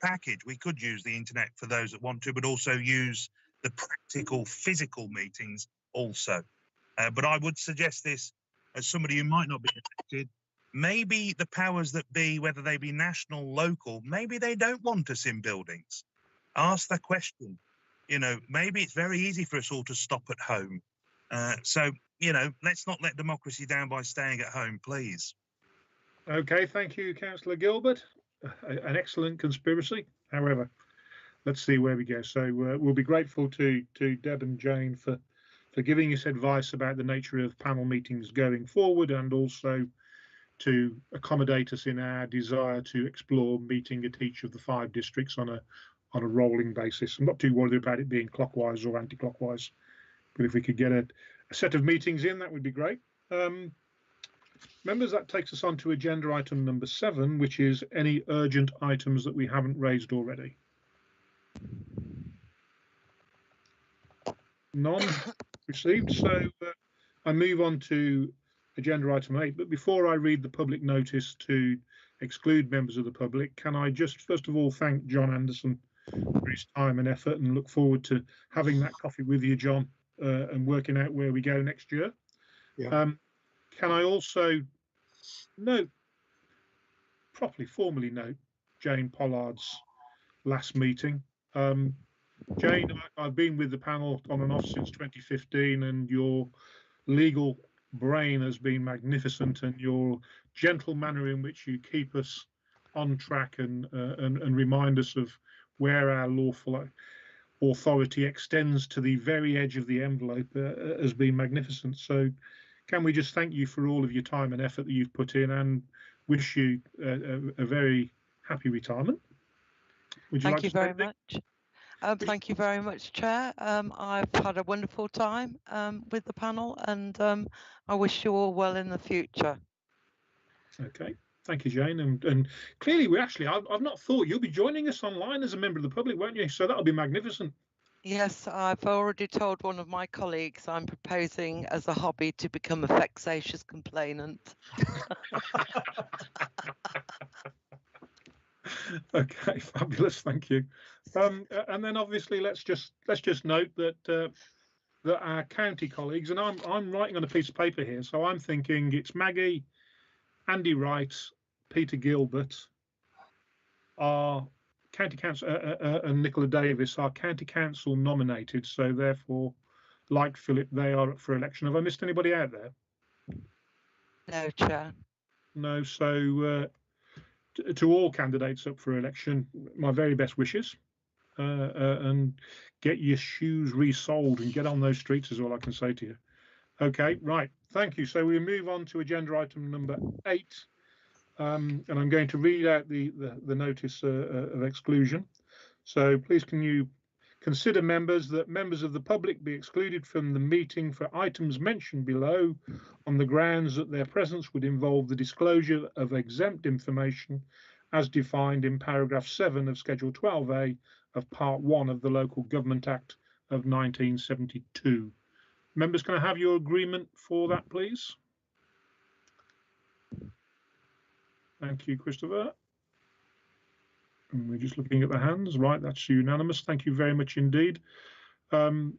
package. We could use the internet for those that want to, but also use the practical physical meetings also. But I would suggest this as somebody who might not be affected. Maybe the powers that be, whether they be national, local, maybe they don't want us in buildings. Ask the question. You know, maybe it's very easy for us all to stop at home. So, you know, let's not let democracy down by staying at home, please. Okay, thank you, Councillor Gilbert. An excellent conspiracy, however. let's see where we go. So we'll be grateful to Deb and Jane for giving us advice about the nature of panel meetings going forward, and also to accommodate us in our desire to explore meeting at each of the 5 districts on a rolling basis. I'm not too worried about it being clockwise or anti-clockwise, but if we could get a set of meetings in, that would be great. Members, that takes us on to agenda item number 7, which is any urgent items that we haven't raised already. None received, so I move on to agenda item 8. But before I read the public notice to exclude members of the public, can I just first of all thank John Anderson for his time and effort, and look forward to having that coffee with you, John, and working out where we go next year. Yeah. Can I also formally note Jane Pollard's last meeting? Jane, I've been with the panel on and off since 2015, and your legal brain has been magnificent, and your gentle manner in which you keep us on track and remind us of where our lawful authority extends to the very edge of the envelope has been magnificent. So can we just thank you for all of your time and effort that you've put in, and wish you a very happy retirement. Would you Thank like you to say very anything? much. Thank you very much, Chair. I've had a wonderful time with the panel, and I wish you all well in the future. Okay, thank you, Jane. And clearly, I've not thought you'll be joining us online as a member of the public, won't you? So that'll be magnificent. Yes, I've already told one of my colleagues I'm proposing as a hobby to become a vexatious complainant. Okay, fabulous, thank you. And then obviously let's just note that that our county colleagues, and I'm writing on a piece of paper here, so I'm thinking it's Maggie, Andy Wright, Peter Gilbert, our county council, and Nicola Davis, our county council nominated. So therefore, like Philip, they are up for election. Have I missed anybody out there? No, Chair. No. So to all candidates up for election, my very best wishes, and get your shoes resoled and get on those streets is all I can say to you. Okay, right, thank you. So we move on to agenda item number 8, and I'm going to read out the notice of exclusion. So please can you consider, members, that members of the public be excluded from the meeting for items mentioned below on the grounds that their presence would involve the disclosure of exempt information as defined in paragraph 7 of Schedule 12A of Part 1 of the Local Government Act of 1972. Members, can I have your agreement for that, please? Thank you, Christopher. And we're just looking at the hands. Right, that's unanimous. Thank you very much indeed. John,